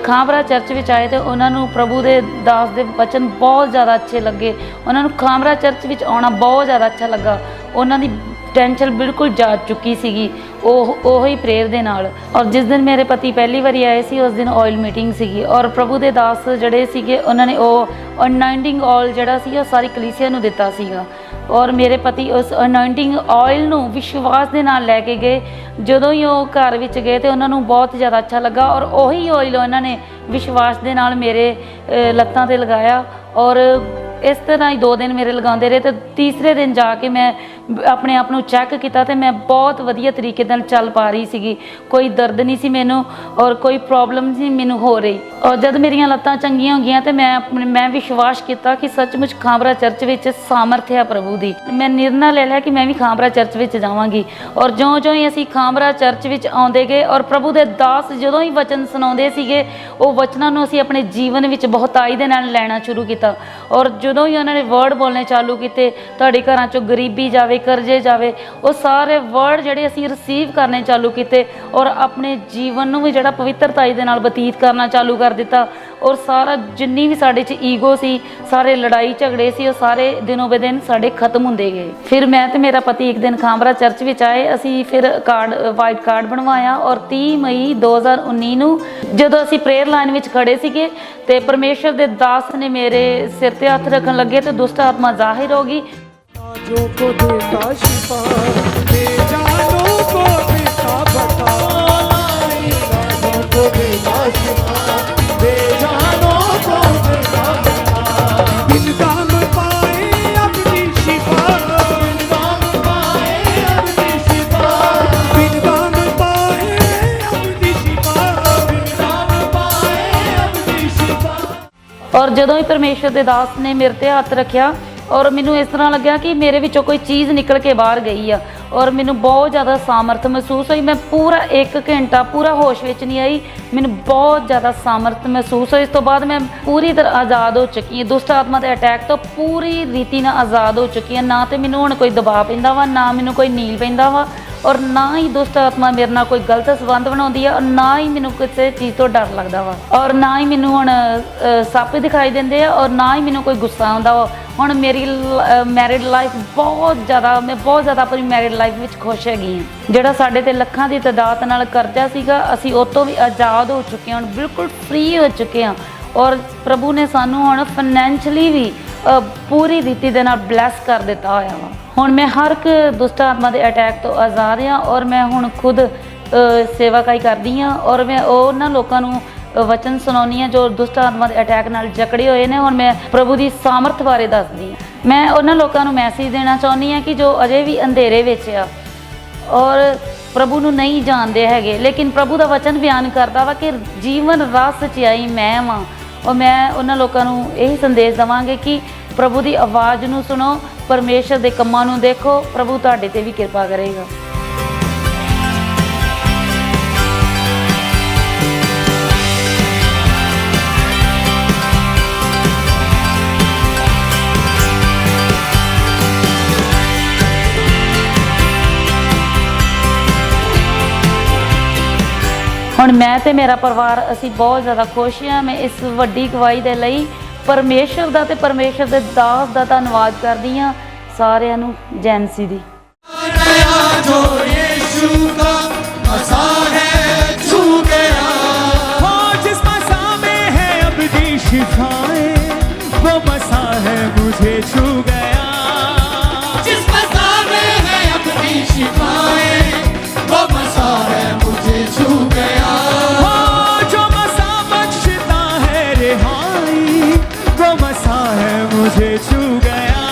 ਖਾਂਬਰਾ ਚਰਚ ਵਿੱਚ ਆਏ ਤੇ ਉਹਨਾਂ ਨੂੰ ਪ੍ਰਭੂ ਦੇ ਦਾਸ ਦੇ ਵਚਨ ਬਹੁਤ ਜ਼ਿਆਦਾ ਅੱਛੇ ਲੱਗੇ। ਉਹਨਾਂ ਨੂੰ ਖਾਂਬਰਾ ਚਰਚ ਵਿੱਚ ਆਉਣਾ ਬਹੁਤ ਜ਼ਿਆਦਾ ਅੱਛਾ ਲੱਗਾ। ਉਹਨਾਂ ਦੀ ਟੈਨਸ਼ਨ ਬਿਲਕੁਲ ਜਾ ਚੁੱਕੀ ਸੀਗੀ ਉਹੀ ਪ੍ਰੇਅਰ ਦੇ ਨਾਲ। ਔਰ ਜਿਸ ਦਿਨ ਮੇਰੇ ਪਤੀ ਪਹਿਲੀ ਵਾਰੀ ਆਏ ਸੀ ਉਸ ਦਿਨ ਆਇਲ ਮੀਟਿੰਗ ਸੀਗੀ ਔਰ ਪ੍ਰਭੂ ਦੇ ਦਾਸ ਜਿਹੜੇ ਸੀਗੇ ਉਹਨਾਂ ਨੇ ਉਹ ਅਨਾਇੰਟਿੰਗ ਆਇਲ ਜਿਹੜਾ ਸੀ ਉਹ ਸਾਰੀ ਕਲੀਸਿਆ ਨੂੰ ਦਿੱਤਾ ਸੀਗਾ। ਔਰ ਮੇਰੇ ਪਤੀ ਉਸ ਅਨਾਇੰਟਿੰਗ ਆਇਲ ਨੂੰ ਵਿਸ਼ਵਾਸ ਦੇ ਨਾਲ ਲੈ ਕੇ ਗਏ। ਜਦੋਂ ਹੀ ਉਹ ਘਰ ਵਿੱਚ ਗਏ ਤੇ ਉਹਨਾਂ ਨੂੰ ਬਹੁਤ ਜ਼ਿਆਦਾ ਅੱਛਾ ਲੱਗਾ ਔਰ ਉਹੀ ਆਇਲ ਉਹਨਾਂ ਨੇ ਵਿਸ਼ਵਾਸ ਦੇ ਨਾਲ ਮੇਰੇ ਲੱਤਾਂ ਤੇ ਲਗਾਇਆ। ਔਰ ਇਸ ਤਰ੍ਹਾਂ ਹੀ 2 ਦਿਨ ਮੇਰੇ ਲਗਾਉਂਦੇ ਰਹੇ ਤੇ ਤੀਸਰੇ ਦਿਨ ਜਾ ਕੇ ਮੈਂ ਆਪਣੇ ਆਪ ਨੂੰ ਚੈੱਕ ਕੀਤਾ ਤੇ ਮੈਂ ਬਹੁਤ ਵਧੀਆ ਤਰੀਕੇ ਨਾਲ ਚੱਲ ਪਾ ਰਹੀ ਸੀਗੀ। ਕੋਈ ਦਰਦ ਨਹੀਂ ਸੀ ਮੈਨੂੰ ਔਰ ਕੋਈ ਪ੍ਰੋਬਲਮ ਨਹੀਂ ਮੈਨੂੰ ਹੋ ਰਹੀ। ਔਰ ਜਦ ਮੇਰੀਆਂ ਲੱਤਾਂ ਚੰਗੀਆਂ ਹੋ ਗਈਆਂ ਤੇ ਮੈਂ ਵਿਸ਼ਵਾਸ ਕੀਤਾ ਕਿ ਸੱਚਮੁੱਚ ਖਾਂਬਰਾ ਚਰਚ ਵਿੱਚ ਸਾਮਰਥ ਹੈ ਪ੍ਰਭੂ ਦੀ। ਮੈਂ ਨਿਰਣਾ ਲੈ ਲਿਆ ਕਿ ਮੈਂ ਵੀ ਖਾਂਬਰਾ ਚਰਚ ਵਿੱਚ ਜਾਵਾਂਗੀ। ਔਰ ਜਿਉਂ ਹੀ ਅਸੀਂ ਖਾਂਬਰਾ ਚਰਚ ਵਿੱਚ ਆਉਂਦੇ ਗਏ ਔਰ ਪ੍ਰਭੂ ਦੇ ਦਾਸ ਜਦੋਂ ਹੀ ਵਚਨ ਸੁਣਾਉਂਦੇ ਸੀਗੇ ਉਹ ਵਚਨਾਂ ਨੂੰ ਅਸੀਂ ਆਪਣੇ ਜੀਵਨ ਵਿੱਚ ਬਹੁਤਾਈ ਦੇ ਨਾਲ ਲੈਣਾ ਸ਼ੁਰੂ ਕੀਤਾ। ਔਰ ਜਦੋਂ ਹੀ ਉਹਨਾਂ ਨੇ ਵਰਡ ਬੋਲਣੇ ਚਾਲੂ ਕੀਤੇ, ਤੁਹਾਡੇ ਘਰਾਂ 'ਚੋਂ ਗਰੀਬੀ ਜਾਵੇ, ਕਰਜ਼ੇ ਜਾਵੇ, ਉਹ ਸਾਰੇ ਵਰਡ ਜਿਹੜੇ ਅਸੀਂ ਰਿਸੀਵ ਕਰਨੇ ਚਾਲੂ ਕੀਤੇ ਔਰ ਆਪਣੇ ਜੀਵਨ ਨੂੰ ਵੀ ਜਿਹੜਾ ਪਵਿੱਤਰਤਾਈ ਦੇ ਨਾਲ ਬਤੀਤ ਕਰਨਾ ਚਾਲੂ ਕਰ ਦਿੱਤਾ। ਔਰ ਸਾਰਾ ਜਿੰਨੀ ਵੀ ਸਾਡੇ 'ਚ ਈਗੋ ਸੀ, ਸਾਰੇ ਲੜਾਈ ਝਗੜੇ ਸੀ, ਉਹ ਸਾਰੇ ਦਿਨੋਂ ਬ ਦਿਨ ਸਾਡੇ ਖਤਮ ਹੁੰਦੇ ਗਏ। ਫਿਰ ਮੈਂ ਤੇ ਮੇਰਾ ਪਤੀ ਇੱਕ ਦਿਨ ਖਾਂਬਰਾ ਚਰਚ ਵਿੱਚ ਆਏ। ਅਸੀਂ ਫਿਰ ਵਾਈਟ ਕਾਰਡ ਬਣਵਾਇਆ ਔਰ 30 ਮਈ 2019 ਨੂੰ ਜਦੋਂ ਅਸੀਂ ਪ੍ਰੇਅਰ ਲਾਈਨ ਵਿੱਚ ਖੜੇ ਸੀਗੇ ਤੇ ਪਰਮੇਸ਼ਰ ਦੇ ਦਾਸ ਨੇ ਮੇਰੇ ਸਿਰ ਤੇ ਹੱਥ ਰੱਖਣ ਲੱਗੇ ਤੇ ਦੁਸ਼ਟ ਆਤਮਾ ਜ਼ਾਹਿਰ ਹੋ ਗਈ। जो को देता शिफा, बेजानों को देता बता, जो को देता शिफा, बेजानों को देता बता। बिन दाम पाए अपनी शिफा, बिन दाम पाए अपनी शिफा, बिन दाम पाए अपनी शिफा, बिन दाम पाए अपनी शिफा। ਔਰ ਜਦੋਂ ਹੀ ਪਰਮੇਸ਼ਰ ਦੇ ਦਾਸ ਨੇ ਮੇਰੇ ਤੇ ਹੱਥ ਰੱਖਿਆ ਔਰ ਮੈਨੂੰ ਇਸ ਤਰ੍ਹਾਂ ਲੱਗਿਆ ਕਿ ਮੇਰੇ ਵਿੱਚੋਂ ਕੋਈ ਚੀਜ਼ ਨਿਕਲ ਕੇ ਬਾਹਰ ਗਈ ਆ ਔਰ ਮੈਨੂੰ ਬਹੁਤ ਜ਼ਿਆਦਾ ਸਾਮਰਥ ਮਹਿਸੂਸ ਹੋਈ। ਮੈਂ ਪੂਰਾ 1 ਘੰਟਾ ਪੂਰਾ ਹੋਸ਼ ਵਿੱਚ ਨਹੀਂ ਆਈ। ਮੈਨੂੰ ਬਹੁਤ ਜ਼ਿਆਦਾ ਸਾਮਰਥ ਮਹਿਸੂਸ ਹੋਈ। ਇਸ ਤੋਂ ਬਾਅਦ ਮੈਂ ਪੂਰੀ ਤਰ੍ਹਾਂ ਆਜ਼ਾਦ ਹੋ ਚੁੱਕੀ ਹਾਂ ਦੁਸ਼ਟ ਆਤਮਾ ਦੇ ਅਟੈਕ ਤੋਂ, ਪੂਰੀ ਰੀਤੀ ਨਾਲ ਆਜ਼ਾਦ ਹੋ ਚੁੱਕੀ ਹਾਂ। ਨਾ ਤੇ ਮੈਨੂੰ ਹੁਣ ਕੋਈ ਦਬਾਅ ਪੈਂਦਾ ਵਾ, ਨਾ ਮੈਨੂੰ ਕੋਈ ਨੀਲ ਪੈਂਦਾ ਵਾ ਔਰ ਨਾ ਹੀ ਦੁਸ਼ਟ ਆਤਮਾ ਮੇਰੇ ਨਾਲ ਕੋਈ ਗਲਤ ਸੰਬੰਧ ਬਣਾਉਂਦੀ ਆ ਔਰ ਨਾ ਹੀ ਮੈਨੂੰ ਕਿਸੇ ਚੀਜ਼ ਤੋਂ ਡਰ ਲੱਗਦਾ ਵਾ ਔਰ ਨਾ ਹੀ ਮੈਨੂੰ ਹੁਣ ਸੱਪ ਦਿਖਾਈ ਦਿੰਦੇ ਆ ਔਰ ਨਾ ਹੀ ਮੈਨੂੰ ਕੋਈ ਗੁੱਸਾ ਆਉਂਦਾ ਵਾ। ਹੁਣ ਮੇਰੀ ਮੈਰਿਡ ਲਾਈਫ ਮੈਂ ਬਹੁਤ ਜ਼ਿਆਦਾ ਆਪਣੀ ਮੈਰਿਡ ਲਾਈਫ ਵਿੱਚ ਖੁਸ਼ ਹੈਗੀ ਹਾਂ। ਜਿਹੜਾ ਸਾਡੇ ਤੇ ਲੱਖਾਂ ਦੀ ਤਾਦਾਦ ਨਾਲ ਕਰਜ਼ਾ ਸੀਗਾ ਅਸੀਂ ਉਹ ਤੋਂ ਵੀ ਆਜ਼ਾਦ ਹੋ ਚੁੱਕੇ ਹਾਂ, ਹੁਣ ਬਿਲਕੁਲ ਫ੍ਰੀ ਹੋ ਚੁੱਕੇ ਹਾਂ ਔਰ ਪ੍ਰਭੂ ਨੇ ਸਾਨੂੰ ਹੁਣ ਫਾਈਨੈਂਸ਼ਲੀ ਵੀ ਪੂਰੀ ਰੀਤੀ ਦੇ ਨਾਲ ਬਲੈਸ ਕਰ ਦਿੱਤਾ ਹੋਇਆ ਵਾ। ਹੁਣ ਮੈਂ ਹਰ ਇੱਕ ਦੁਸ਼ਟ ਆਤਮਾ ਦੇ ਅਟੈਕ ਤੋਂ ਆਜ਼ਾਦ ਹਾਂ ਔਰ ਮੈਂ ਹੁਣ ਖੁਦ ਸੇਵਾਕਾਈ ਕਰਦੀ ਹਾਂ ਔਰ ਮੈਂ ਉਹਨਾਂ ਲੋਕਾਂ ਨੂੰ ਵਚਨ ਸੁਣਾਉਂਦੀ ਹਾਂ ਜੋ ਦੁਸ਼ਟ ਆਤਮਾ ਦੇ ਅਟੈਕ ਨਾਲ ਜਕੜੇ ਹੋਏ ਨੇ। ਹੁਣ ਮੈਂ ਪ੍ਰਭੂ ਦੀ ਸਾਮਰਥ ਬਾਰੇ ਦੱਸਦੀ ਹਾਂ। ਮੈਂ ਉਹਨਾਂ ਲੋਕਾਂ ਨੂੰ ਮੈਸੇਜ ਦੇਣਾ ਚਾਹੁੰਦੀ ਹਾਂ ਕਿ ਜੋ ਅਜੇ ਵੀ ਅੰਧੇਰੇ ਵਿੱਚ ਆ ਔਰ ਪ੍ਰਭੂ ਨੂੰ ਨਹੀਂ ਜਾਣਦੇ ਹੈਗੇ, ਲੇਕਿਨ ਪ੍ਰਭੂ ਦਾ ਵਚਨ ਬਿਆਨ ਕਰਦਾ ਵਾ ਕਿ ਜੀਵਨ ਰਾਹ ਸਚਾਈ ਮੈਂ ਵਾਂ। ਔਰ ਮੈਂ ਉਹਨਾਂ ਲੋਕਾਂ ਨੂੰ ਇਹੀ ਸੰਦੇਸ਼ ਦੇਵਾਂਗੇ ਕਿ ਪ੍ਰਭੂ ਦੀ ਆਵਾਜ਼ ਨੂੰ ਸੁਣੋ, ਪਰਮੇਸ਼ਰ ਦੇ ਕੰਮਾਂ ਨੂੰ ਦੇਖੋ, ਪ੍ਰਭੂ ਤੁਹਾਡੇ ਤੇ ਵੀ ਕਿਰਪਾ ਕਰੇਗਾ। ਹੁਣ ਮੈਂ ਤੇ ਮੇਰਾ ਪਰਿਵਾਰ ਅਸੀਂ ਬਹੁਤ ਜ਼ਿਆਦਾ ਖੁਸ਼ ਹਾਂ। ਮੈਂ ਇਸ ਵੱਡੀ ਗਵਾਹੀ ਦੇ ਲਈ परमेश्वर दा ते परमेश्वर दे दास दा धन्नवाद करदी हां। सारिआं नूं जय मसीह दी। नया जो यीशु का मसा है छू गया, जिस मसा में है अब दी शिफाएं, वो मसा है मुझे छू गया। जिस मसा में है अपनी शिफाएं, वो मसा है मुझे छू गया। जो मसा बख्शता है रिहाई, वो मसा है मुझे छू गया।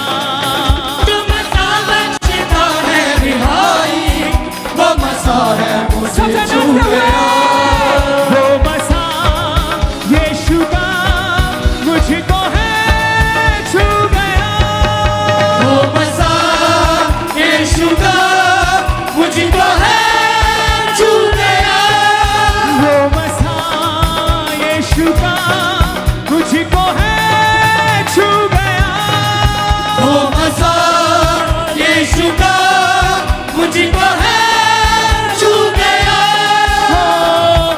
जो मसा बख्शता है रिहाई, वो मसा है मुझे छू गया। वो मसा यीशु का मुझको है छू गया। वो मसा यीशु का मुझको है छू गया। वो मसा यीशु का मुझको है छू गया। वो मसा यीशु का मुझको है छू गया।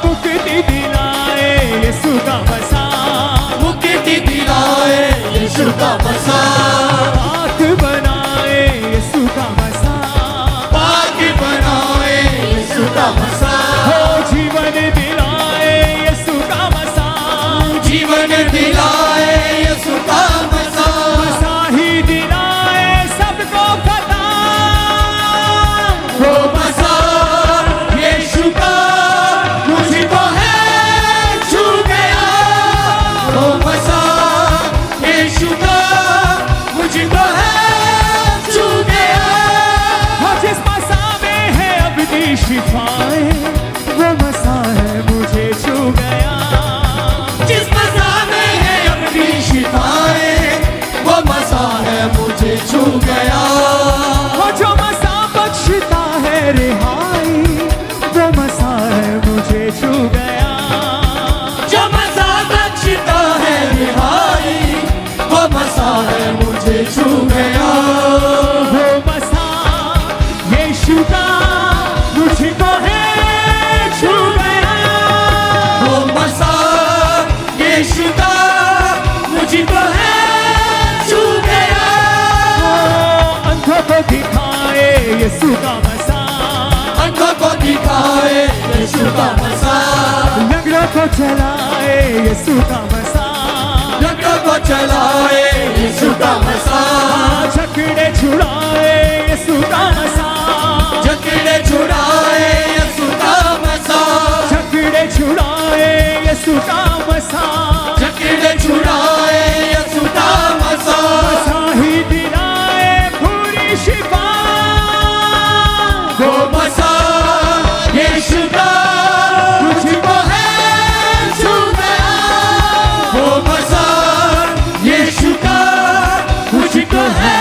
मुक्ति दिलाए यीशु का मसा, मुक्ति दिलाए यीशु का मसा, पाक बनाए यीशु का मसा, पाक बनाए यीशु का मसा, हो जीवन दिलाए यीशु का मसा। जीवन दिलाए यीशु का मसा, मसा ही दिलाए सबको पता। वो मसा यीशु का मुझको है छू गया। वो मसा यीशु का मुझको है छू गया। जिस मसा में है अब दी शिफाएं, वो मसा है मुझे छू गया। जिस मसा में है अपनी शिफाएं, वो मसा है मुझे छू गया। जो मसा बख्शता है रिहाई, वो मसा है मुझे छू गया। जो मसा बख्शता है रिहाई, वो मसा है मुझे छू गया। वो मसा यीशु का मुझको है छू गया। वो मसा यीशु का मुझको है छू गया। अंधों को दिखाए यीशु का मसा, अंधों को दिखाए यीशु का मसा, लंगड़ों को चलाए यीशु का मसा, लंगड़ों को चलाए यीशु का मसा, जकड़े छुड़ाए यीशु का मसा, जकड़े छुड़ाए यीशु का मसा, जकड़े छुड़ाए यीशु का मसा। जकड़े छुड़ाए यीशु का मसा, मसा ही दिलाए पूरी शिफा। वो मसा यीशु का मुझको है छू गया। वो मसा यीशु का मुझको है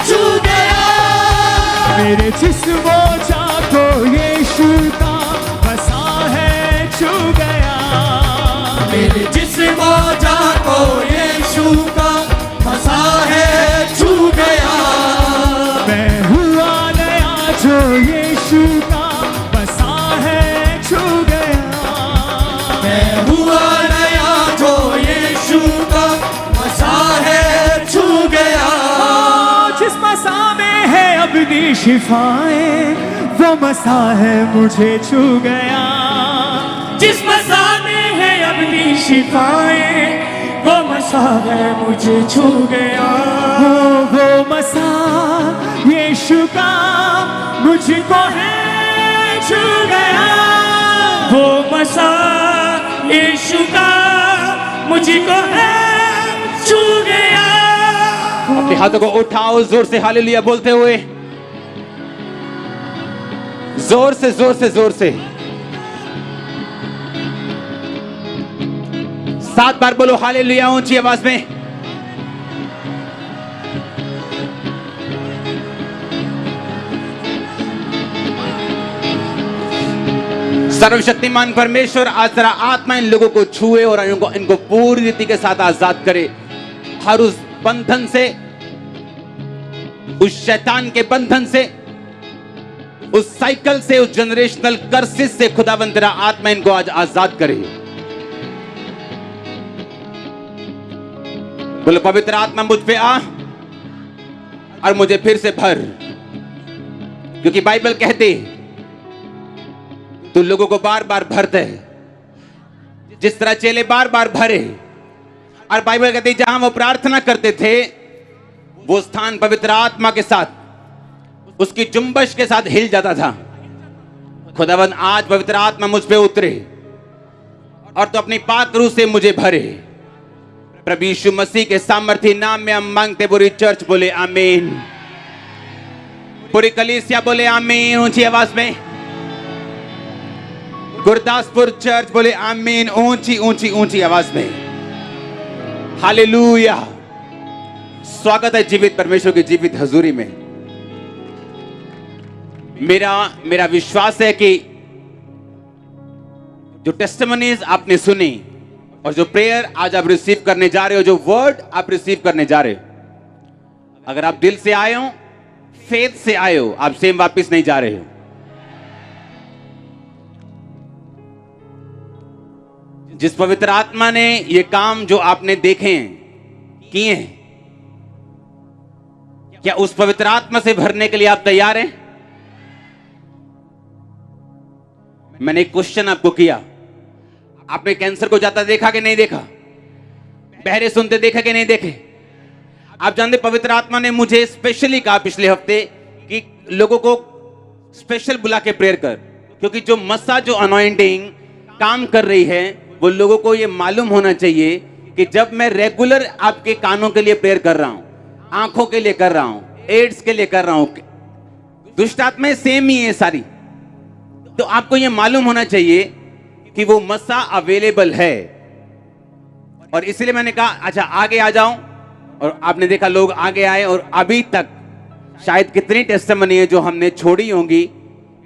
छू गया। मेरे जिस्मो जाको यीशु का मसा है छू गया। मेरे जिस्म जाको यीशु का मसा है छू गया। मैं हुआ नया जो यीशु का मसा है छू गया। मैं हुआ नया जो यीशु का मसा है छू गया। जिस मसा में है अपनी शिफाएं, वो मसा है मुझे छू गया। जिस मसा में है अपनी शिफाएं, वो मसा है मुझे छू गया। वो मसा यीशु का मुझको है छू गया। वो मसा यीशु का मुझको है छू गया। अपने हाथों को उठाओ जोर से हालेलुया बोलते हुए, जोर से जोर से जोर से 7 बार बोलो हालेलुया ऊंची आवाज में। सर्वशक्तिमान परमेश्वर आज तेरा आत्मा इन लोगों को छुए और इनको पूरी रीति के साथ आजाद करे। हर उस बंधन से, उस शैतान के बंधन से, उस साइकिल से, उस जनरेशनल कर्सिस से खुदावंद तेरा आत्मा इनको आज आजाद करे। बोलो पवित्र आत्मा मुझ पे आ और मुझे फिर से भर, क्योंकि बाइबल कहती तू लोगों को बार बार भरते है, जिस तरह चेले बार बार भरे। और बाइबल कहती जहां वो प्रार्थना करते थे वो स्थान पवित्र आत्मा के साथ, उसकी जुम्बश के साथ हिल जाता था। खुदावंद आज पवित्र आत्मा मुझ पे उतरे और तो अपनी पाक रूह से मुझे भरे। प्रभु यीशु मसीह के सामर्थ्य नाम में हम मांगते। पूरी चर्च बोले आमीन, पूरी कलीसिया बोले आमीन ऊंची आवाज में। गुरदासपुर चर्च बोले आमीन ऊंची ऊंची ऊंची आवाज में। हालेलुया। स्वागत है जीवित परमेश्वर की जीवित हजूरी में। मेरा विश्वास है कि जो टेस्टिमनीज आपने सुनी और जो प्रेयर आज आप रिसीव करने जा रहे हो, जो वर्ड आप रिसीव करने जा रहे हो, अगर आप दिल से आए हो, फेथ से आए हो, आप सेम वापस नहीं जा रहे हो। जिस पवित्र आत्मा ने ये काम जो आपने देखे हैं किए हैं, क्या उस पवित्र आत्मा से भरने के लिए आप तैयार हैं? मैंने एक क्वेश्चन आपको किया, आपने कैंसर को जाता देखा कि नहीं देखा? बहरे सुनते देखा कि नहीं देखे? आप जानते पवित्र आत्मा ने मुझे स्पेशली कहा पिछले हफ्ते कि लोगों को स्पेशल बुला के प्रेयर कर, क्योंकि जो मसा जो अनॉइंटिंग काम कर रही है वो लोगों को ये मालूम होना चाहिए कि जब मैं रेगुलर आपके कानों के लिए प्रेयर कर रहा हूं, आंखों के लिए कर रहा हूं, एड्स के लिए कर रहा हूं, दुष्ट आत्माएं सेम ही है सारी, तो आपको ये मालूम होना चाहिए कि वो मसा अवेलेबल है। और इसलिए मैंने कहा अच्छा आगे आ जाऊं, और आपने देखा लोग आगे आए। और अभी तक शायद कितनी टेस्टिमनी है जो हमने छोड़ी होंगी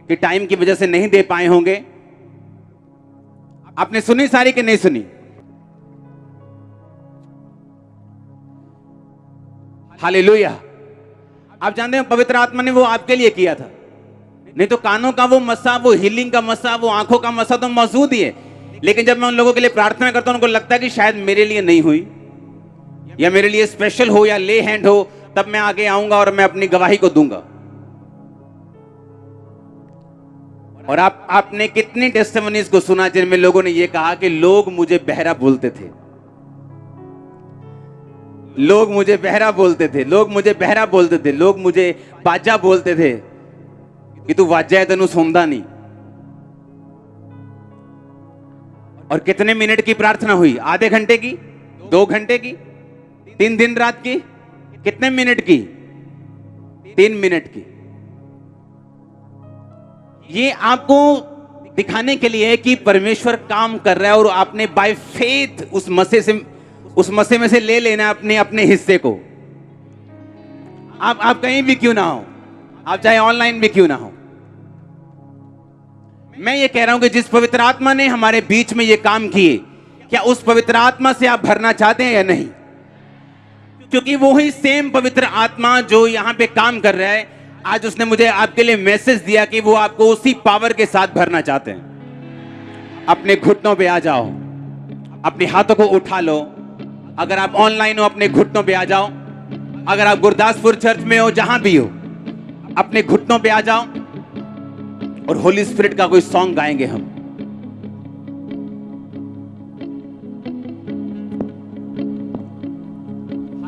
कि टाइम की वजह से नहीं दे पाए होंगे। आपने सुनी सारी कि नहीं सुनी? हालेलुया। आप जानते हैं पवित्र आत्मा ने वो आपके लिए किया था, नहीं तो कानों का वो मसा, वो हीलिंग का मसा, वो आंखों का मसा तो मौजूद ही है। लेकिन जब मैं उन लोगों के लिए प्रार्थना करता हूं, उनको लगता है कि शायद मेरे लिए नहीं हुई या मेरे लिए स्पेशल हो या ले हैंड हो, तब मैं आगे आऊंगा और मैं अपनी गवाही को दूंगा। और आपने कितनी टेस्टिमनीज को सुना जिनमें लोगों ने ये कहा कि लोग मुझे बहरा बोलते थे, लोग मुझे बहरा बोलते थे, लोग मुझे बहरा बोलते थे, लोग मुझे बाजा बोलते थे कि तू वाजा है तेनू सुनदा नहीं। और कितने मिनट की प्रार्थना हुई? आधे घंटे की, 2 घंटे की, 3 दिन रात की? कितने मिनट की? 3 मिनट की। ये आपको दिखाने के लिए है कि परमेश्वर काम कर रहा है और आपने बाय फेथ उस मसे में से ले लेना अपने अपने हिस्से को। आप कहीं भी क्यों ना हो, आप चाहे ऑनलाइन भी क्यों ना हो, मैं ये कह रहा हूं कि जिस पवित्र आत्मा ने हमारे बीच में ये काम किए, क्या उस पवित्र आत्मा से आप भरना चाहते हैं या नहीं? क्योंकि वो ही सेम पवित्र आत्मा जो यहां पे काम कर रहा है, आज उसने मुझे आपके लिए मैसेज दिया कि वो आपको उसी पावर के साथ भरना चाहते हैं। अपने घुटनों पे आ जाओ, अपने हाथों को उठा लो। अगर आप ऑनलाइन हो अपने घुटनों पे आ जाओ, अगर आप गुरदासपुर चर्च में हो, जहां भी हो अपने घुटनों पे आ जाओ और होली स्पिरिट का कोई सॉन्ग गाएंगे हम।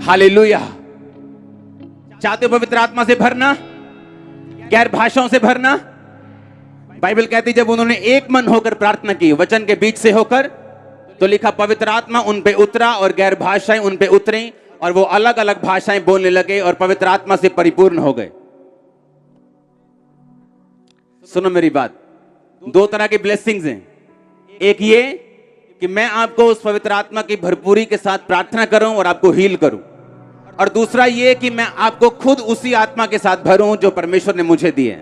हालेलुया। चाहते हो पवित्र आत्मा से भरना, गैर भाषाओं से भरना? बाइबल कहती जब उन्होंने एक मन होकर प्रार्थना की वचन के बीच से होकर, तो लिखा पवित्र आत्मा उन पे उतरा और गैर भाषाएं उन पे उतरी और वो अलग अलग भाषाएं बोलने लगे और पवित्र आत्मा से परिपूर्ण हो गए। सुनो मेरी बात, 2 तरह की ब्लेसिंग्स हैं। एक ये कि मैं आपको उस पवित्र आत्मा की भरपूरी के साथ प्रार्थना करूं और आपको हील करूं, और दूसरा ये कि मैं आपको खुद उसी आत्मा के साथ भरूं जो परमेश्वर ने मुझे दी है,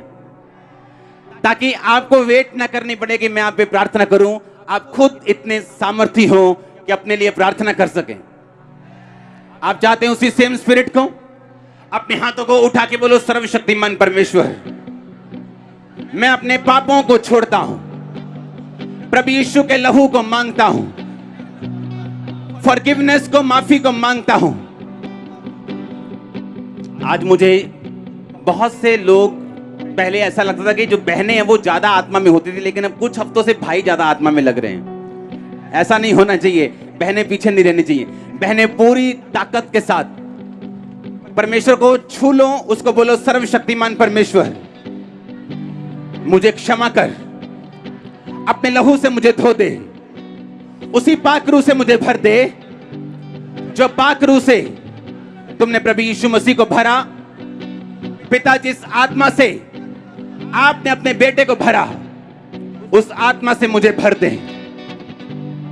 ताकि आपको वेट ना करनी पड़े कि मैं आप पे प्रार्थना करूं। आप खुद इतने सामर्थ्य हो कि अपने लिए प्रार्थना कर सकें। आप चाहते हैं उसी सेम स्पिरिट को? अपने हाथों को उठा के बोलो, सर्वशक्तिमान परमेश्वर, मैं अपने पापों को छोड़ता हूं, प्रभु यीशु के लहू को मांगता हूं, फॉरगिवनेस को, माफी को मांगता हूं। आज मुझे बहुत से लोग, पहले ऐसा लगता था कि जो बहनें हैं वो ज्यादा आत्मा में होती थी, लेकिन अब कुछ हफ्तों से भाई ज्यादा आत्मा में लग रहे हैं। ऐसा नहीं होना चाहिए, बहनें पीछे नहीं रहनी चाहिए। बहनें पूरी ताकत के साथ परमेश्वर को छू लो, उसको बोलो सर्वशक्तिमान परमेश्वर मुझे क्षमा कर, अपने लहू से मुझे धो दे, उसी पाक रूह से मुझे भर दे जो पाक रूह से तुमने प्रभु यीशु मसीह को भरा। पिता, जिस आत्मा से आपने अपने बेटे को भरा, उस आत्मा से मुझे भर दे।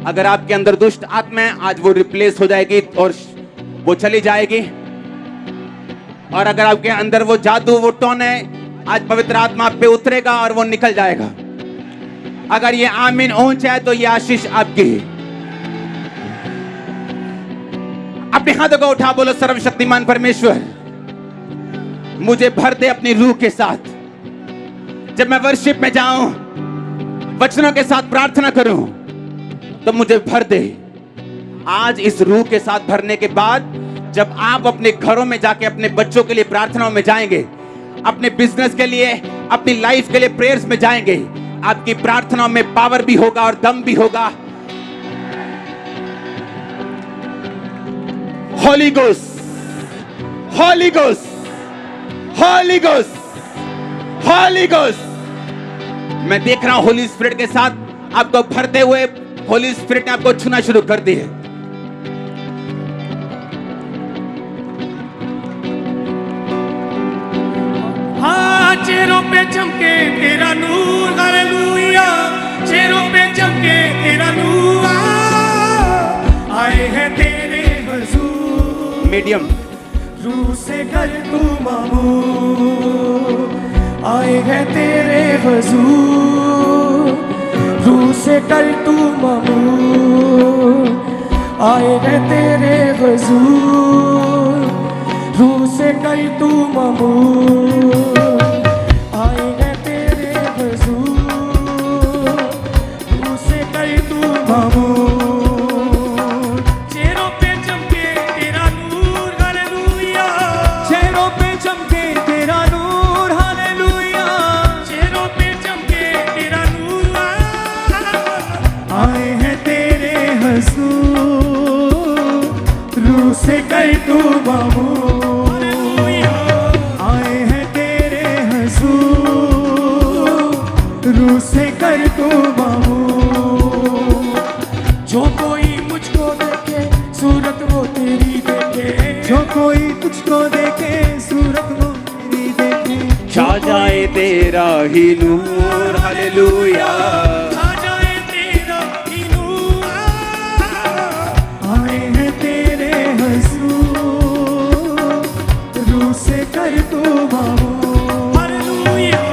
अगर आपके अंदर दुष्ट आत्मा है, आज वो रिप्लेस हो जाएगी और वो चली जाएगी। और अगर आपके अंदर वो जादू, वो टोन है, आज पवित्र आत्मा आप पे उतरेगा और वो निकल जाएगा। अगर ये आमीन ऊंच है तो ये आशीष आपकी है। अपने हाथों को उठा बोलो सर्वशक्तिमान परमेश्वर मुझे भर दे अपनी रूह के साथ। जब मैं वर्शिप में जाऊं, वचनों के साथ प्रार्थना करूं, तो मुझे भर दे। आज इस रूह के साथ भरने के बाद जब आप अपने घरों में जाके अपने बच्चों के लिए प्रार्थनाओं में जाएंगे, अपने बिजनेस के लिए, अपनी लाइफ के लिए प्रेयर्स में जाएंगे, आपकी प्रार्थनाओं में पावर भी होगा और दम भी होगा। Holi ghost, Holi ghost, Holi ghost, Holi ghost. मैं देख रहा हूं होली स्पिरिट के साथ आपको भरते हुए। होली स्पिरिट ने आपको छूना शुरू कर दी है। हाँ, चेहरों पे चमके तेरा नूर, हालेलुया। चेहरों पे चमके तेरा नूर, आए हैं तेरे हुजूर। मीडियम रूह से कर तू मामूर, आए हैं तेरे हुजूर। रूह से कर तू मामूर, आए हैं तेरे हुजूर। रूह से कर तू मामूर, आए हैं तेरे हुजूर। रूह से कर तू मामूर। चेहरों पे चमके तेरा नूर, हालेलुया। चेहरों पे चमके तेरा नूर, हालेलुया। चेहरों पे चमके तेरा नूर, आए हैं तेरे हुजूर। रूह से कर तू मामूर, आए हैं तेरे हुजूर। रूह से कर तू मामूर। जो कोई मुझको देखे सूरत वो तेरी देखे, जो कोई तुझको देखे सूरत वो तेरी देखे। छा जाए तेरा ही नूर, हालेलुया। आ जाए तेरा ही नूर, आए हैं तेरे हुजूर। रूह से कर तू मामूर, हालेलुया।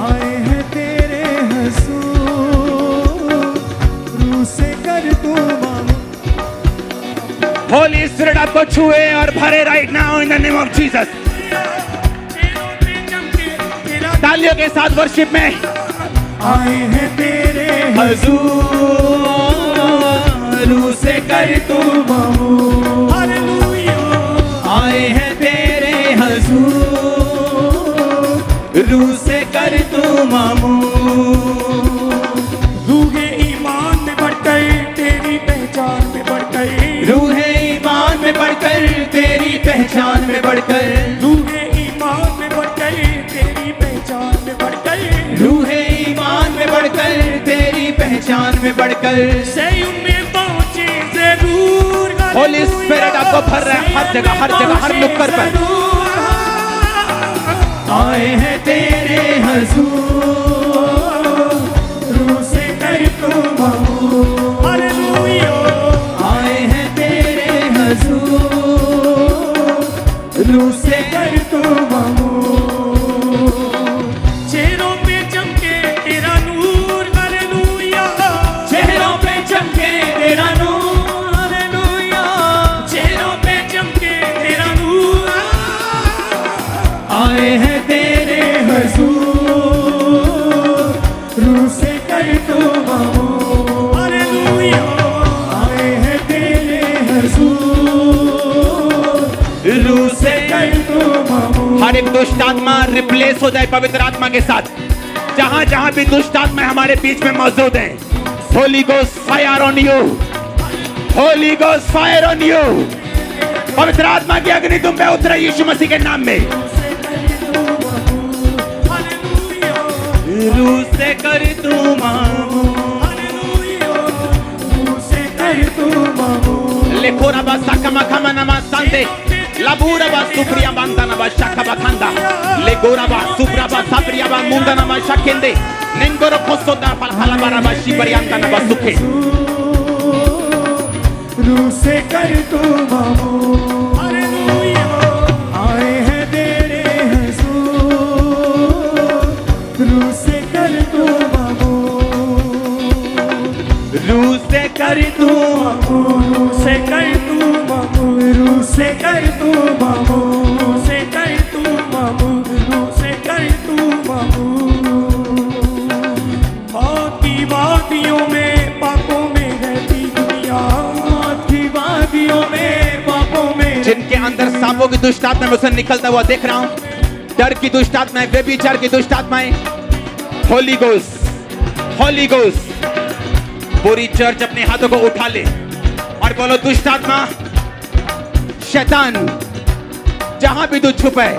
आए हैं तेरे हुजूर। रूह से कर तू मामूर। होली स्पिरिट आपको छुए और भरे right now in the name of Jesus. चेहरों पे चमके तेरा तालियों के साथ वर्शिप में आए हैं तेरे हुजूर। रूह से कर तू मामूर, हालेलुया। आए हैं तेरे हुजूर। रूह से कर तू मामूर। रूहे ईमान में बढ़कर तेरी पहचान में बढ़कर। रूह ईमान में बढ़कर तेरी पहचान में बढ़कर। रूहे ईमान में बढ़कर तेरी पहचान में बढ़कर। रूह ईमान में बढ़कर तेरी पहचान में बढ़कर। सयूं में पहुंचे जरूर। होली स्पिरिट आपको भर रहा है हर जगह, हर जगह, हर नुक्कड़ पर। आए हैं तेरे हुजूर। रूह से कर तू मामूर, हालेलुया। आए हैं तेरे हुजूर। रूह से कर तू मामूर। चेहरों पे चमके तेरा नूर, हालेलुया। चेहरों पे चमके तेरा नूर, हालेलुया। चेहरों पे चमके तेरा नूर, आए हैं तेरे हुजूर। हर एक दुष्ट आत्मा रिप्लेस हो जाए पवित्र आत्मा के साथ। जहां जहां भी दुष्ट आत्मा हमारे बीच में मौजूद है, Holi ghost fire on you, Holi ghost fire on you. पवित्र आत्मा की अग्नि तुम पे उतरे यीशु मसीह के नाम में। रूह से कर तू मामू, लेखोरा बासा कमा कमा नमा सांते, लाबूरा बा सुप्रिया बांधा नमा शाखा बखांदा, लेगोरा बा सुप्रा बा साप्रिया बा मुंडा नमा शाकेंदे, निंगोरो खोसोदा फलफला बारा बा शिबरियांता नमा सुखे। रूह से कर तू मामू, आए हैं तेरे हुजूर, रूह से कर तू मामू, रूह से कर तू रूह से कर तू मामू, रूह से कर तू मामू, रूह से कर तू मामू, रूह से कर तू मामू। मौत की वादियों में पापों में रहती दुनिया, मौत की वादियों में पापों में, जिनके अंदर सांपों की दुष्ट आत्मा में उसे निकलता हुआ देख रहा हूं। डर की दुष्ट आत्माएं, व्यभिचार की दुष्ट आत्माएं, होली गोस्ट, होली गोस्ट। पूरी चर्च अपने हाथों को उठा ले और बोलो दुष्ट आत्मा, शैतान, जहां भी तू छुपा है,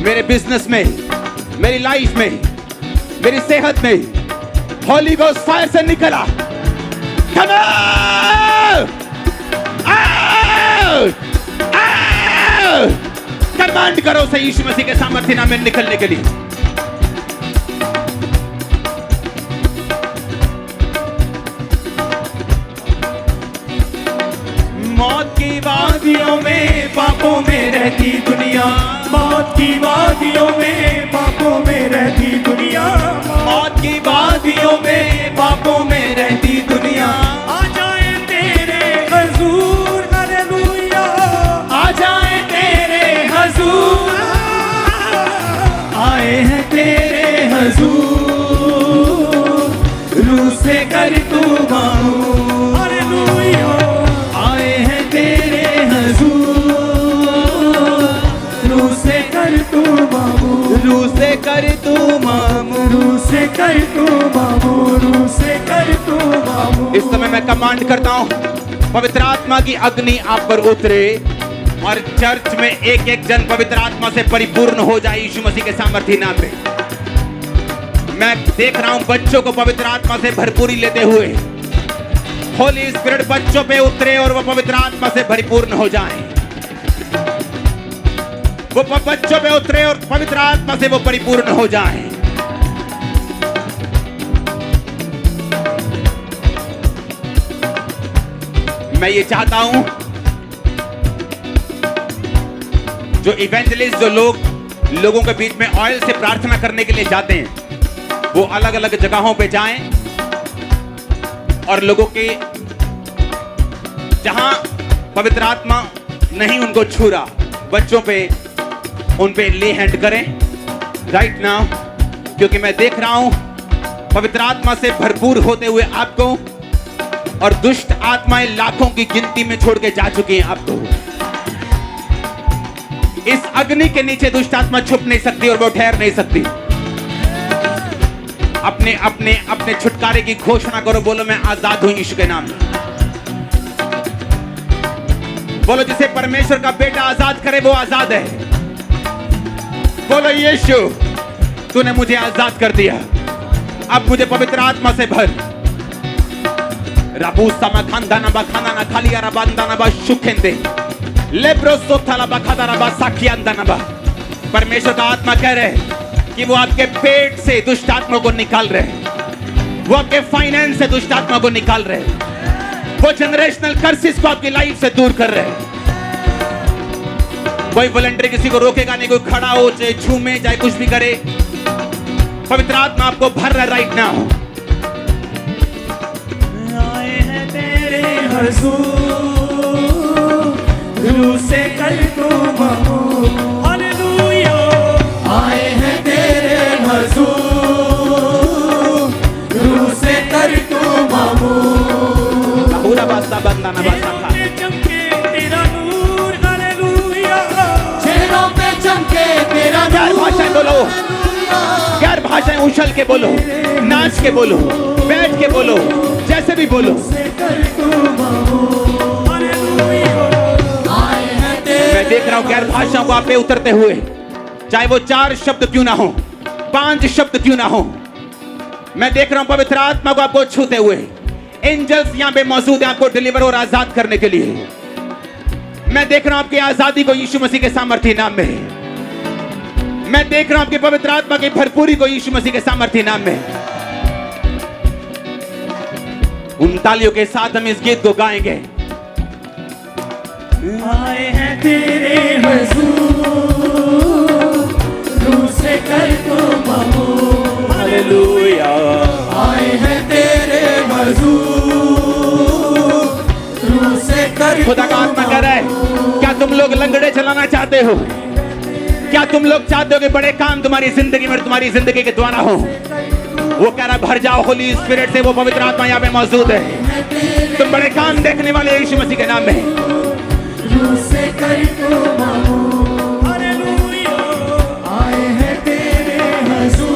मेरे बिजनेस में, मेरी लाइफ में, मेरी सेहत में, होली गोस्ट फायर से निकला। Come out! Out! Out! Command करो उसे यीशु मसीह के सामर्थ्य नाम में निकलने के लिए। मौत की वादियों में पापों में रहती दुनिया, मौत की वादियों में पापों में रहती दुनिया, मौत की वादियों में पापों में रहती दुनिया। आ जाए तेरे हुजूर, हालेलुया, आ जाए तेरे हुजूर, आए हैं तेरे हुजूर, रूह से कर तू मामू, हालेलुया, आए हैं तेरे हुजूर, रूह से कर तू मामू, रूह से कर तू मामू, रूह से कर तू मामू, रूह से कर तू मामू। इस समय मैं कमांड करता हूं, पवित्र आत्मा की अग्नि आप पर उतरे और चर्च में एक एक जन पवित्र आत्मा से परिपूर्ण हो जाए यीशु मसीह के सामर्थ्य नाम में। मैं देख रहा हूं बच्चों को पवित्र आत्मा से भरपूरी लेते हुए। होली स्पिरिट बच्चों पे उतरे और वो पवित्र आत्मा से परिपूर्ण हो जाएं। वो बच्चों पे उतरे और पवित्र आत्मा से वो परिपूर्ण हो जाएं। मैं ये चाहता हूं जो इवेंजलिस्ट, जो लोगों के बीच में ऑयल से प्रार्थना करने के लिए जाते हैं, वो अलग अलग जगहों पे जाएं और लोगों के जहां पवित्र आत्मा नहीं उनको छू रहा, बच्चों पे उन पे ले हैंड करें राइट नाउ, क्योंकि मैं देख रहा हूं पवित्र आत्मा से भरपूर होते हुए आपको, और दुष्ट आत्माएं लाखों की गिनती में छोड़ के जा चुकी हैं आपको। इस अग्नि के नीचे दुष्ट आत्मा छुप नहीं सकती और वो ठहर नहीं सकती। अपने अपने अपने छुटकारे की घोषणा करो, बोलो मैं आजाद हूं यीशु के नाम में। बोलो जिसे परमेश्वर का बेटा आजाद करे वो आजाद है। बोलो यीशु तूने मुझे आजाद कर दिया, अब मुझे पवित्र आत्मा से भर। राबूसा मखांदा ना बखाना ना खालिया रबांदा ना बा शुखेंदे लेब्रोसो थाला बखादा रबा साखियांदा ना बा। परमेश्वर का आत्मा कह रहे हैं कि वो आपके पेट से दुष्ट आत्मा को निकाल रहे हैं, वो आपके फाइनेंस से दुष्ट आत्मा को निकाल रहे हैं, वो जनरेशनल कर्सेस को आपकी लाइफ से दूर कर रहे हैं। कोई वॉलंटियर किसी को रोकेगा नहीं, कोई खड़ा हो चाहे झूमे चाहे कुछ भी करे, पवित्र आत्मा आपको भर रहा है राइट नाउ। आए हैं तेरे हुजूर, रूह से कर तू मामू, हालेलुया, आए हैं तेरे हुजूर, रूह से कर तू मामू। पूरा बासा बंदा ना बासा खा। चमके तेरा नूर, हालेलुया, चेहरों पे चमके बोलो, गैर भाषाएं उछल के बोलो, नाच के बोलो, बैठ के बोलो, जैसे भी बोलो। मैं देख रहा हूं गैर भाषाओं को आप पे उतरते हुए, चाहे वो 4 शब्द क्यों ना हो, 5 शब्द क्यों ना हो। मैं देख रहा हूं पवित्र आत्मा को आपको छूते हुए। एंजल्स यहां पे मौजूद हैं आपको डिलीवर और आजाद करने के लिए। मैं देख रहा हूं आपकी आजादी को यीशु मसीह के सामर्थ्य नाम में। मैं देख रहा हूं आपकी पवित्र आत्मा की भरपूरी को यीशु मसीह के सामर्थ्य नाम में। उन तालियों के साथ हम इस गीत को गाएंगे। आए हैं तेरे हुजूर, रूह से कर तू ममूर। हालेलुया। आए हैं तेरे हुजूर, रूह से कर खुदा का आत्मा कह रहा है, क्या तुम लोग लंगड़े चलाना चाहते हो? क्या तुम लोग चाहते हो कि बड़े काम तुम्हारी जिंदगी में, तुम्हारी जिंदगी के द्वारा हो? वो कह रहा है भर जाओ होली स्पिरिट से। वो पवित्र आत्मा यहाँ पे मौजूद है। तुम बड़े काम देखने वाले यीशु मसीह के नाम में। से कर तू ममूर। हालेलुया। आए हैं तेरे हुजूर,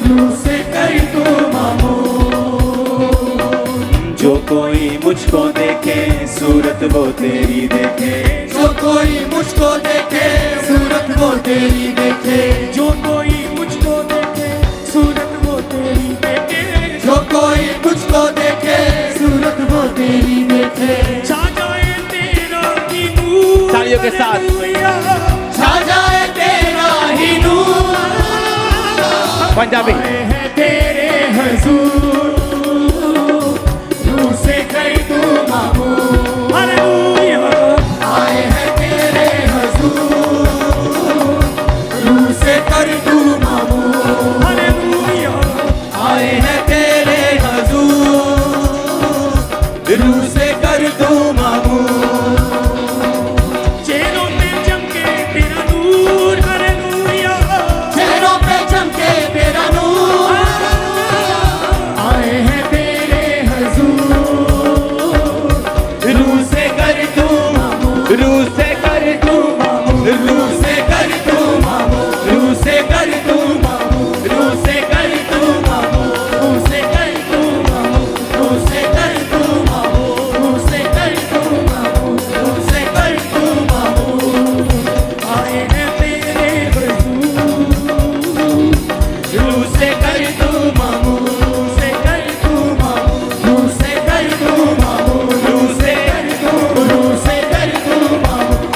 रूह से कर तू ममूर। जो कोई मुझको देखे सूरत वो तेरी देखे, जो कोई मुझको देखे सूरत वो तेरी देखे। जो कोई मुझको देखे सूरत वो तेरी देखे। जो कोई मुझको देखे सूरत वो तेरी देखे। छा जाए तेरा ही नूर तालियों के साथ। छा जाए तेरा ही नूर। पंजाबी। आए हैं तेरे हुजूर, रूह से कर तू ममूर। हालेलुया। आए हैं तेरे हुजूर, रूह से कर तू ममूर। हालेलुया। आए हैं तेरे हुजूर, रूह से कर तू ममूर। चेहरों पे चमके तेरा नूर। हालेलुया। चेहरों पे चमके तेरा नूर। आए हैं तेरे हुजूर, रूह से कर तू ममूर। रूह से कर तू रूह से कर तू ममूर। रूह से कर तू ममूर। रूह से कर तू ममूर। रूह से कर तू ममूर। रूह से कर तू ममूर। रूह से कर तू ममूर। रूह से कर तू ममूर। आए हैं तेरे हुजूर, रूह से कर तू ममूर। रूह से कर तू ममूर। रूह से कर तू ममूर। रूह से कर तू। रूह से कर तू ममूर।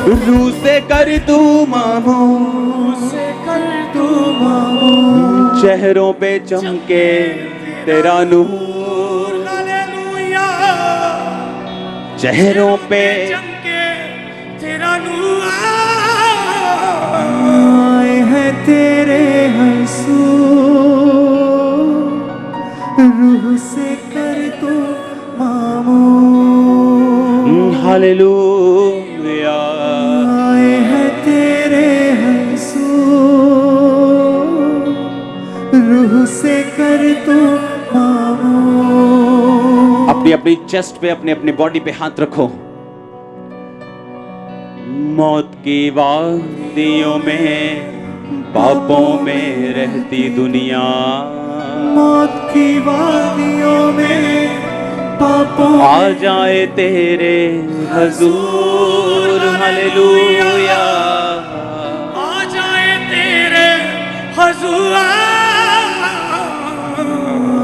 रूह से कर तू मामूर, से कर तू मामूर, चेहरों पे चमके तेरा नूर, हालेलुया, चेहरों पे चमके तेरा नूर, आए हैं तेरे हंसूर, रूह से कर तू मामूर, हालेलुया, आए हैं तेरे हंसूर, रूह से कर तू मामूर। अपनी अपनी चेस्ट पे, अपने अपने बॉडी पे हाथ रखो। मौत की वादियों में, पापों में रहती दुनिया, मौत की वादियों में, पापों आ जाए तेरे हजूर, हालेलुया, आ जाए तेरे हजूर,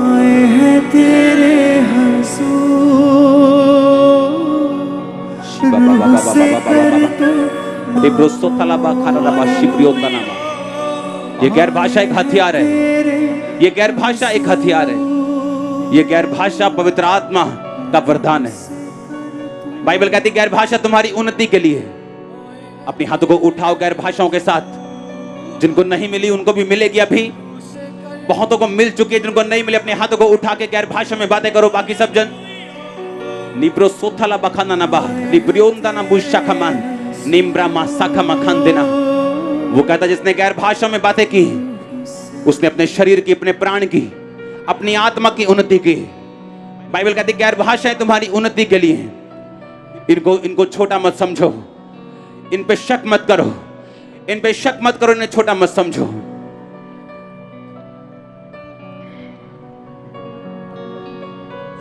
आए हैं तेरे हजूर, रूह से कर तू ये गैर भाषा एक हथियार है, ये गैर भाषा एक हथियार है, ये गैर भाषा पवित्र आत्मा का वरदान है। बाइबल कहती है गैर भाषा तुम्हारी उन्नति के लिए। अपने हाथों को उठाओ गैर भाषाओं के साथ। जिनको नहीं मिली उनको भी मिलेगी, अभी बहुतों को मिल चुकी है, जिनको नहीं मिले अपने हाथों को उठा के गैर भाषा में बातें करो। बाकी सब जन निब्रो सोथला बखाना ना बा निब्रियोंदा ना बुशाखमान निम्ब्रा मासाखा मखान देना। वो कहता जिसने गैर भाषा में बातें की उसने अपने शरीर की, अपने प्राण की, अपनी आत्मा की उन्नति की। बाइबल कहती गैर भाषाएं तुम्हारी उन्नति के लिए हैं। इनको छोटा मत समझो, इन पे शक मत करो, इन पे शक मत करो, इन्हें छोटा मत समझो।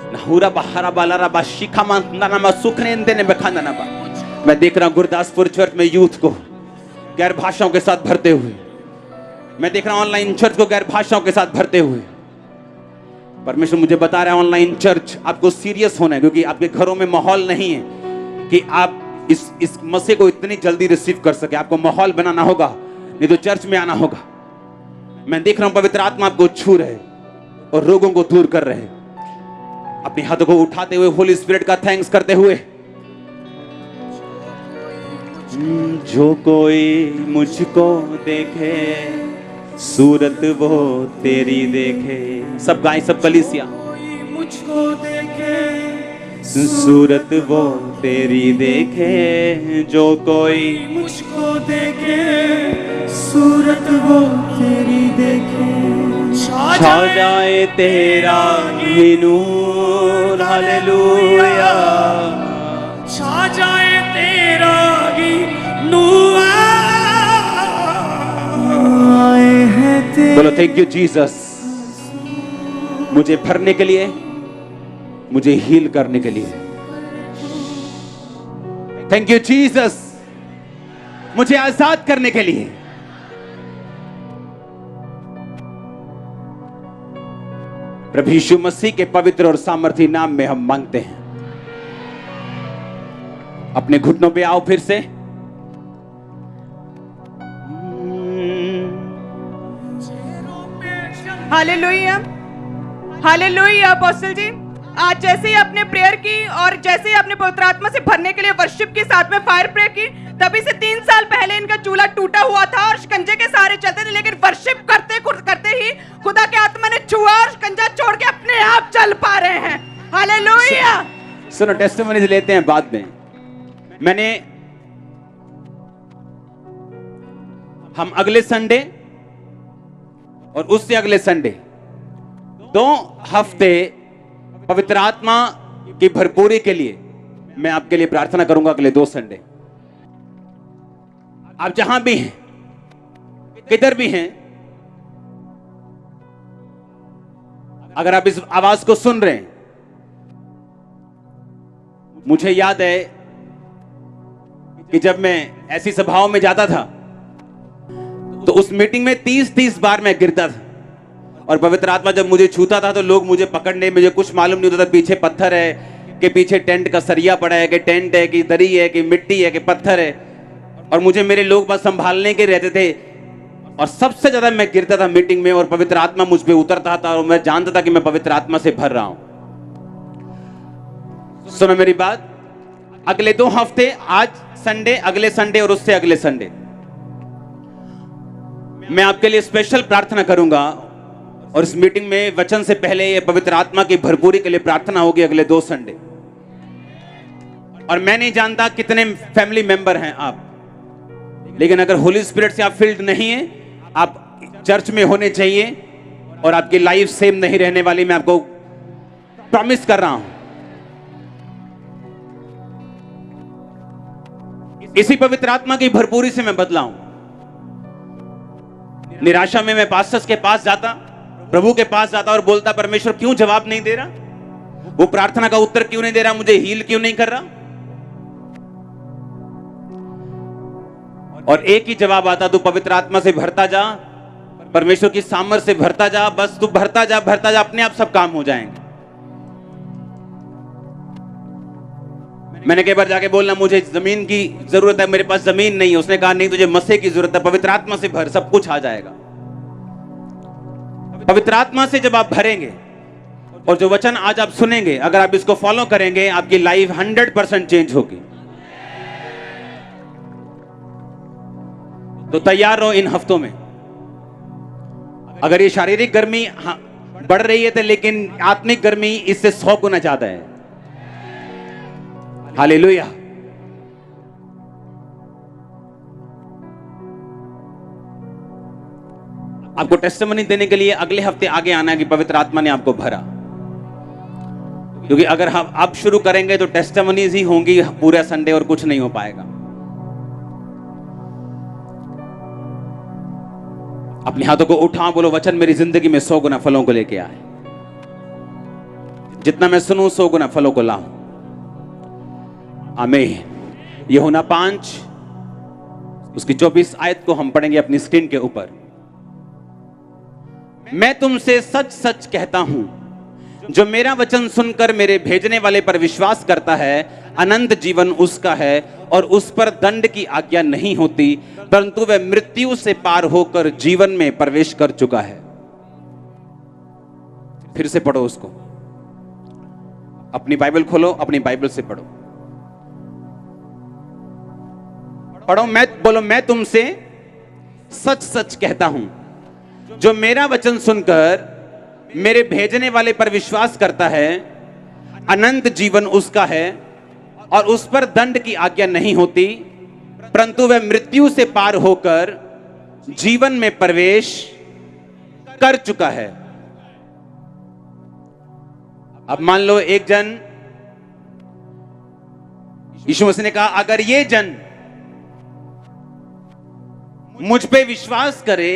नहुरा बहारा बालारा बा शिखा मानना मा सुखने इंदे बखाना ना बा। मैं देख रहा हूं गुरदासपुर चर्च में यूथ को गैर भाषाओं के साथ भरते हुए। मैं देख रहा हूं ऑनलाइन चर्च को गैर भाषाओं के साथ भरते हुए। परमेश्वर मुझे बता रहा है ऑनलाइन चर्च आपको सीरियस होना है, क्योंकि आपके घरों में माहौल नहीं है कि आप इस मसीह को इतनी जल्दी रिसीव कर सके। आपको माहौल बनाना होगा, नहीं तो चर्च में आना होगा। मैं देख रहा हूं पवित्र आत्मा आपको छू रहे और रोगों को दूर कर रहे। अपने हाथों को उठाते हुए होली स्पिरिट का थैंक्स करते हुए, जो कोई मुझको देखे सूरत वो तेरी देखे। सब गाएं, सब कलीसिया। मुझको देखे सूरत वो तेरी देखे, जो कोई मुझको देखे सूरत वो तेरी देखे। छा जाए तेरा ही नूर, हालेलुया, छा जाए तेरा ही नूर, आए हैं तेरे। बोलो थैंक यू जीसस, मुझे भरने के लिए, मुझे हील करने के लिए। थैंक यू जीसस, मुझे आजाद करने के लिए। प्रभु यीशु मसीह के पवित्र और सामर्थी नाम में हम मांगते हैं। अपने घुटनों पे आओ फिर से। Hallelujah, hallelujah. अपोस्टल जी, आज जैसे ही आपने प्रेयर की और जैसे ही आपने पवित्र आत्मा से भरने के लिए वर्शिप के साथ में फायर प्रेयर की, तभी से 3 साल पहले इनका चूल्हा टूटा हुआ था और शिकंजे के सहारे चलते थे, लेकिन वर्शिप करते करते ही खुदा के आत्मा ने छुआ और शिकंजा छोड़ के अपने आप चल पा रहे हैं। हालेलुया। सुनो, टेस्टिमनीज लेते हैं बाद में। हम अगले संडे और उससे अगले संडे 2 हफ्ते पवित्र आत्मा की भरपूरी के लिए मैं आपके लिए प्रार्थना करूंगा। अगले 2 संडे आप जहां भी हैं, किधर भी हैं, अगर आप इस आवाज को सुन रहे हैं, मुझे याद है कि जब मैं ऐसी सभाओं में जाता था तो उस मीटिंग में 30 बार मैं गिरता था, और पवित्र आत्मा जब मुझे छूता था तो लोग मुझे पकड़ने, मुझे कुछ मालूम नहीं होता था पीछे पत्थर है कि पीछे टेंट का सरिया पड़ा है कि टेंट है कि दरी है कि मिट्टी है कि पत्थर है। और मुझे मेरे लोग बस संभालने के रहते थे, और सबसे ज्यादा मैं गिरता था मीटिंग में, और पवित्र आत्मा मुझ पे उतरता था और मैं जानता था कि मैं पवित्र आत्मा से भर रहा हूं। सुनो मेरी बात, अगले 2 हफ्ते, आज संडे, अगले संडे और उससे अगले संडे, मैं आपके लिए स्पेशल प्रार्थना करूंगा। और इस मीटिंग में वचन से पहले ये पवित्र आत्मा की भरपूरी के लिए प्रार्थना होगी अगले 2 संडे। और मैं नहीं जानता कितने फैमिली मेंबर हैं आप, लेकिन अगर होली स्पिरिट से आप फील्ड नहीं है, आप चर्च में होने चाहिए, और आपकी लाइफ सेम नहीं रहने वाली, मैं आपको प्रॉमिस कर रहा हूं। इसी पवित्र आत्मा की भरपूरी से मैं बदला हूं। निराशा में मैं पास्टर्स के पास जाता, प्रभु के पास जाता और बोलता, परमेश्वर क्यों जवाब नहीं दे रहा, वो प्रार्थना का उत्तर क्यों नहीं दे रहा, मुझे हील क्यों नहीं कर रहा। और एक ही जवाब आता, तू पवित्र आत्मा से भरता जा, परमेश्वर की सामर्थ से भरता जा, बस तू भरता जा, अपने आप सब काम हो जाएंगे। मैंने कई बार जाके बोलना, मुझे जमीन की जरूरत है, मेरे पास जमीन नहीं है। उसने कहा, नहीं, तुझे मसीह की जरूरत है, पवित्र आत्मा से भर, सब कुछ आ जाएगा। पवित्र आत्मा से जब आप भरेंगे और जो वचन आज आप सुनेंगे, अगर आप इसको फॉलो करेंगे, आपकी लाइफ 100% चेंज होगी। तो तैयार रहो इन हफ्तों में। अगर ये शारीरिक गर्मी बढ़ रही है, तो लेकिन आत्मिक गर्मी इससे 100 गुना ज्यादा है। हालेलुया। आपको टेस्टिमनी देने के लिए अगले हफ्ते आगे आना है कि पवित्र आत्मा ने आपको भरा, क्योंकि अगर हम अब शुरू करेंगे तो टेस्टिमनीज ही होंगी पूरा संडे और कुछ नहीं हो पाएगा। अपने हाथों को उठाओ, बोलो, वचन मेरी जिंदगी में 100 गुना फलों को लेके आए। जितना मैं सुनूं 100 गुना फलों को लाऊं। आमीन। यूहन्ना 5 उसकी 24 आयत को हम पढ़ेंगे अपनी स्क्रीन के ऊपर। मैं तुमसे सच सच कहता हूं, जो मेरा वचन सुनकर मेरे भेजने वाले पर विश्वास करता है, अनंत जीवन उसका है और उस पर दंड की आज्ञा नहीं होती, परंतु वह मृत्यु से पार होकर जीवन में प्रवेश कर चुका है। फिर से पढ़ो उसको, अपनी बाइबल खोलो, अपनी बाइबल से पढ़ो। पढ़ो, बोलो, मैं तुमसे सच सच कहता हूं, जो मेरा वचन सुनकर मेरे भेजने वाले पर विश्वास करता है, अनंत जीवन उसका है और उस पर दंड की आज्ञा नहीं होती, परंतु वह मृत्यु से पार होकर जीवन में प्रवेश कर चुका है। अब मान लो एक जन, यीशु मसीह ने कहा, अगर ये जन मुझ पे विश्वास करे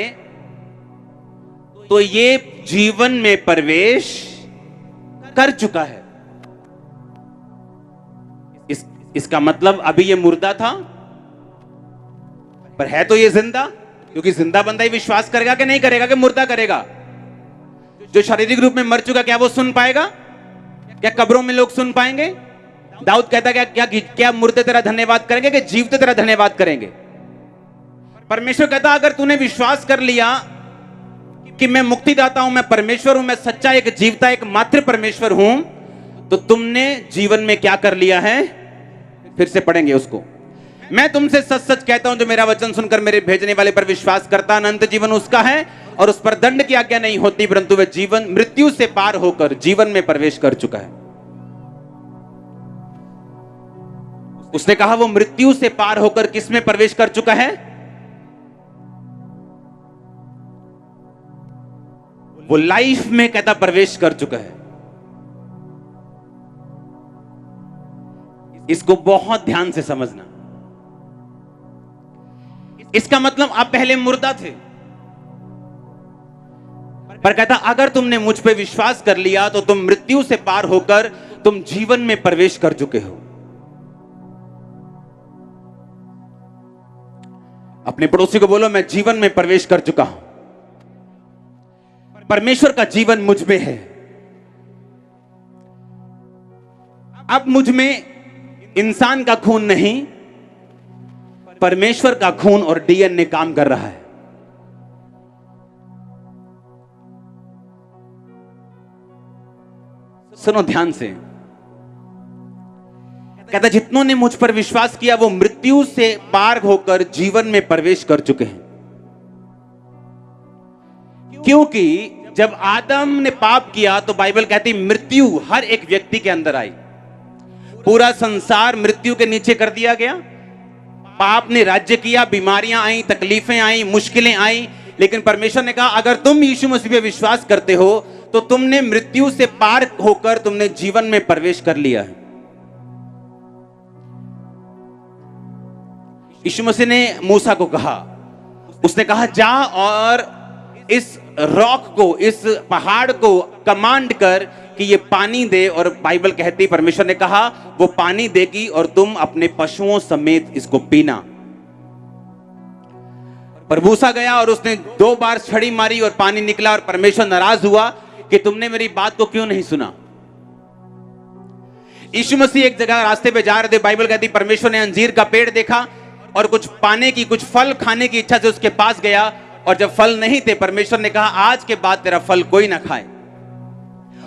तो ये जीवन में प्रवेश कर चुका है। इसका मतलब अभी ये मुर्दा था, पर है तो ये जिंदा, क्योंकि जिंदा बंदा ही विश्वास करेगा कि नहीं करेगा, कि मुर्दा करेगा। जो शारीरिक रूप में मर चुका, क्या वो सुन पाएगा? क्या कब्रों में लोग सुन पाएंगे? दाऊद कहता क्या क्या मुर्दे तेरा धन्यवाद करेंगे कि जीवते तेरा धन्यवाद करेंगे? परमेश्वर कहता, अगर तूने विश्वास कर लिया कि मैं मुक्तिदाता हूं, मैं परमेश्वर हूं, मैं सच्चा एक जीवता एक मात्र परमेश्वर हूं, तो तुमने जीवन में क्या कर लिया है? फिर से पढ़ेंगे उसको। मैं तुमसे सच सच कहता हूं, जो मेरा वचन सुनकर मेरे भेजने वाले पर विश्वास करता, अनंत जीवन उसका है और उस पर दंड की आज्ञा नहीं होती, परंतु वह जीवन मृत्यु से पार होकर जीवन में प्रवेश कर चुका है। उसने कहा वो मृत्यु से पार होकर किस में प्रवेश कर चुका है? वो लाइफ में कहता प्रवेश कर चुका है। इसको बहुत ध्यान से समझना। इसका मतलब आप पहले मुर्दा थे, पर कहता अगर तुमने मुझ पे विश्वास कर लिया तो तुम मृत्यु से पार होकर तुम जीवन में प्रवेश कर चुके हो। अपने पड़ोसी को बोलो, मैं जीवन में प्रवेश कर चुका हूं। परमेश्वर का जीवन मुझ में है। अब मुझ में इंसान का खून नहीं, परमेश्वर का खून और डीएनए काम कर रहा है। सुनो ध्यान से, कहता जितनों ने मुझ पर विश्वास किया वो मृत्यु से पार होकर जीवन में प्रवेश कर चुके हैं। क्योंकि जब आदम ने पाप किया तो बाइबल कहती मृत्यु हर एक व्यक्ति के अंदर आई, पूरा संसार मृत्यु के नीचे कर दिया गया। पाप ने राज्य किया, बीमारियां आई, तकलीफें आई, मुश्किलें आई, लेकिन परमेश्वर ने कहा अगर तुम यीशु मसीह पे विश्वास करते हो तो तुमने मृत्यु से पार होकर तुमने जीवन में प्रवेश कर लिया है। यीशु मसीह ने मूसा को कहा, उसने कहा जा और इस रॉक को, इस पहाड़ को कमांड कर कि ये पानी दे, और बाइबल कहती परमेश्वर ने कहा वो पानी देगी और तुम अपने पशुओं समेत इसको पीना। पर मूसा गया और उसने 2 बार छड़ी मारी और पानी निकला, और परमेश्वर नाराज हुआ कि तुमने मेरी बात को क्यों नहीं सुना। यीशु मसीह एक जगह रास्ते पे जा रहे थे, बाइबल कहती परमेश्वर ने अंजीर का पेड़ देखा और कुछ पाने की, कुछ फल खाने की इच्छा से उसके पास गया, और जब फल नहीं थे परमेश्वर ने कहा आज के बाद तेरा फल कोई ना खाए।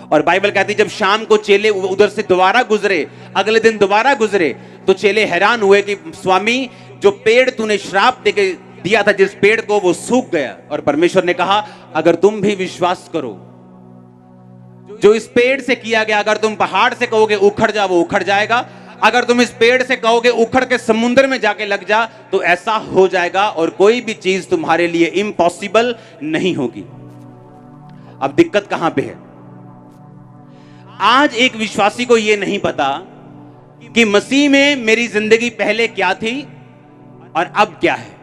और बाइबल कहती जब शाम को चेले उधर से दोबारा गुजरे, अगले दिन दोबारा गुजरे, तो चेले हैरान हुए कि स्वामी जो पेड़ तूने श्राप देके दिया था जिस पेड़ को, वो सूख गया। और परमेश्वर ने कहा अगर तुम भी विश्वास करो जो इस पेड़ से किया गया, अगर तुम पहाड़ से कहोगे उखड़ जा वो उखड़ जाएगा, अगर तुम इस पेड़ से कहोगे उखड़ के समुद्र में जाके लग जा तो ऐसा हो जाएगा, और कोई भी चीज तुम्हारे लिए इम्पॉसिबल नहीं होगी। अब दिक्कत कहां पे है? आज एक विश्वासी को यह नहीं पता कि मसीह में मेरी जिंदगी पहले क्या थी और अब क्या है।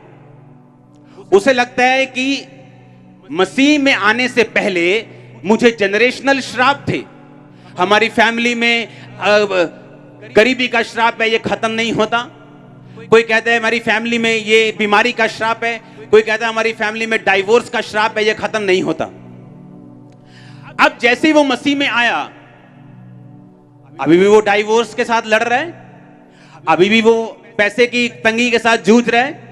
उसे लगता है कि मसीह में आने से पहले मुझे जनरेशनल श्राप थे, हमारी फैमिली में गरीबी का श्राप है, ये खत्म नहीं होता। कोई कहता है हमारी फैमिली में ये बीमारी का श्राप है, कोई कहता है हमारी फैमिली में डाइवोर्स का श्राप है, ये खत्म नहीं होता। अब जैसे ही वो मसीह में आया, अभी भी वो डाइवोर्स के साथ लड़ रहा है, अभी भी वो पैसे की तंगी के साथ जूझ रहा है।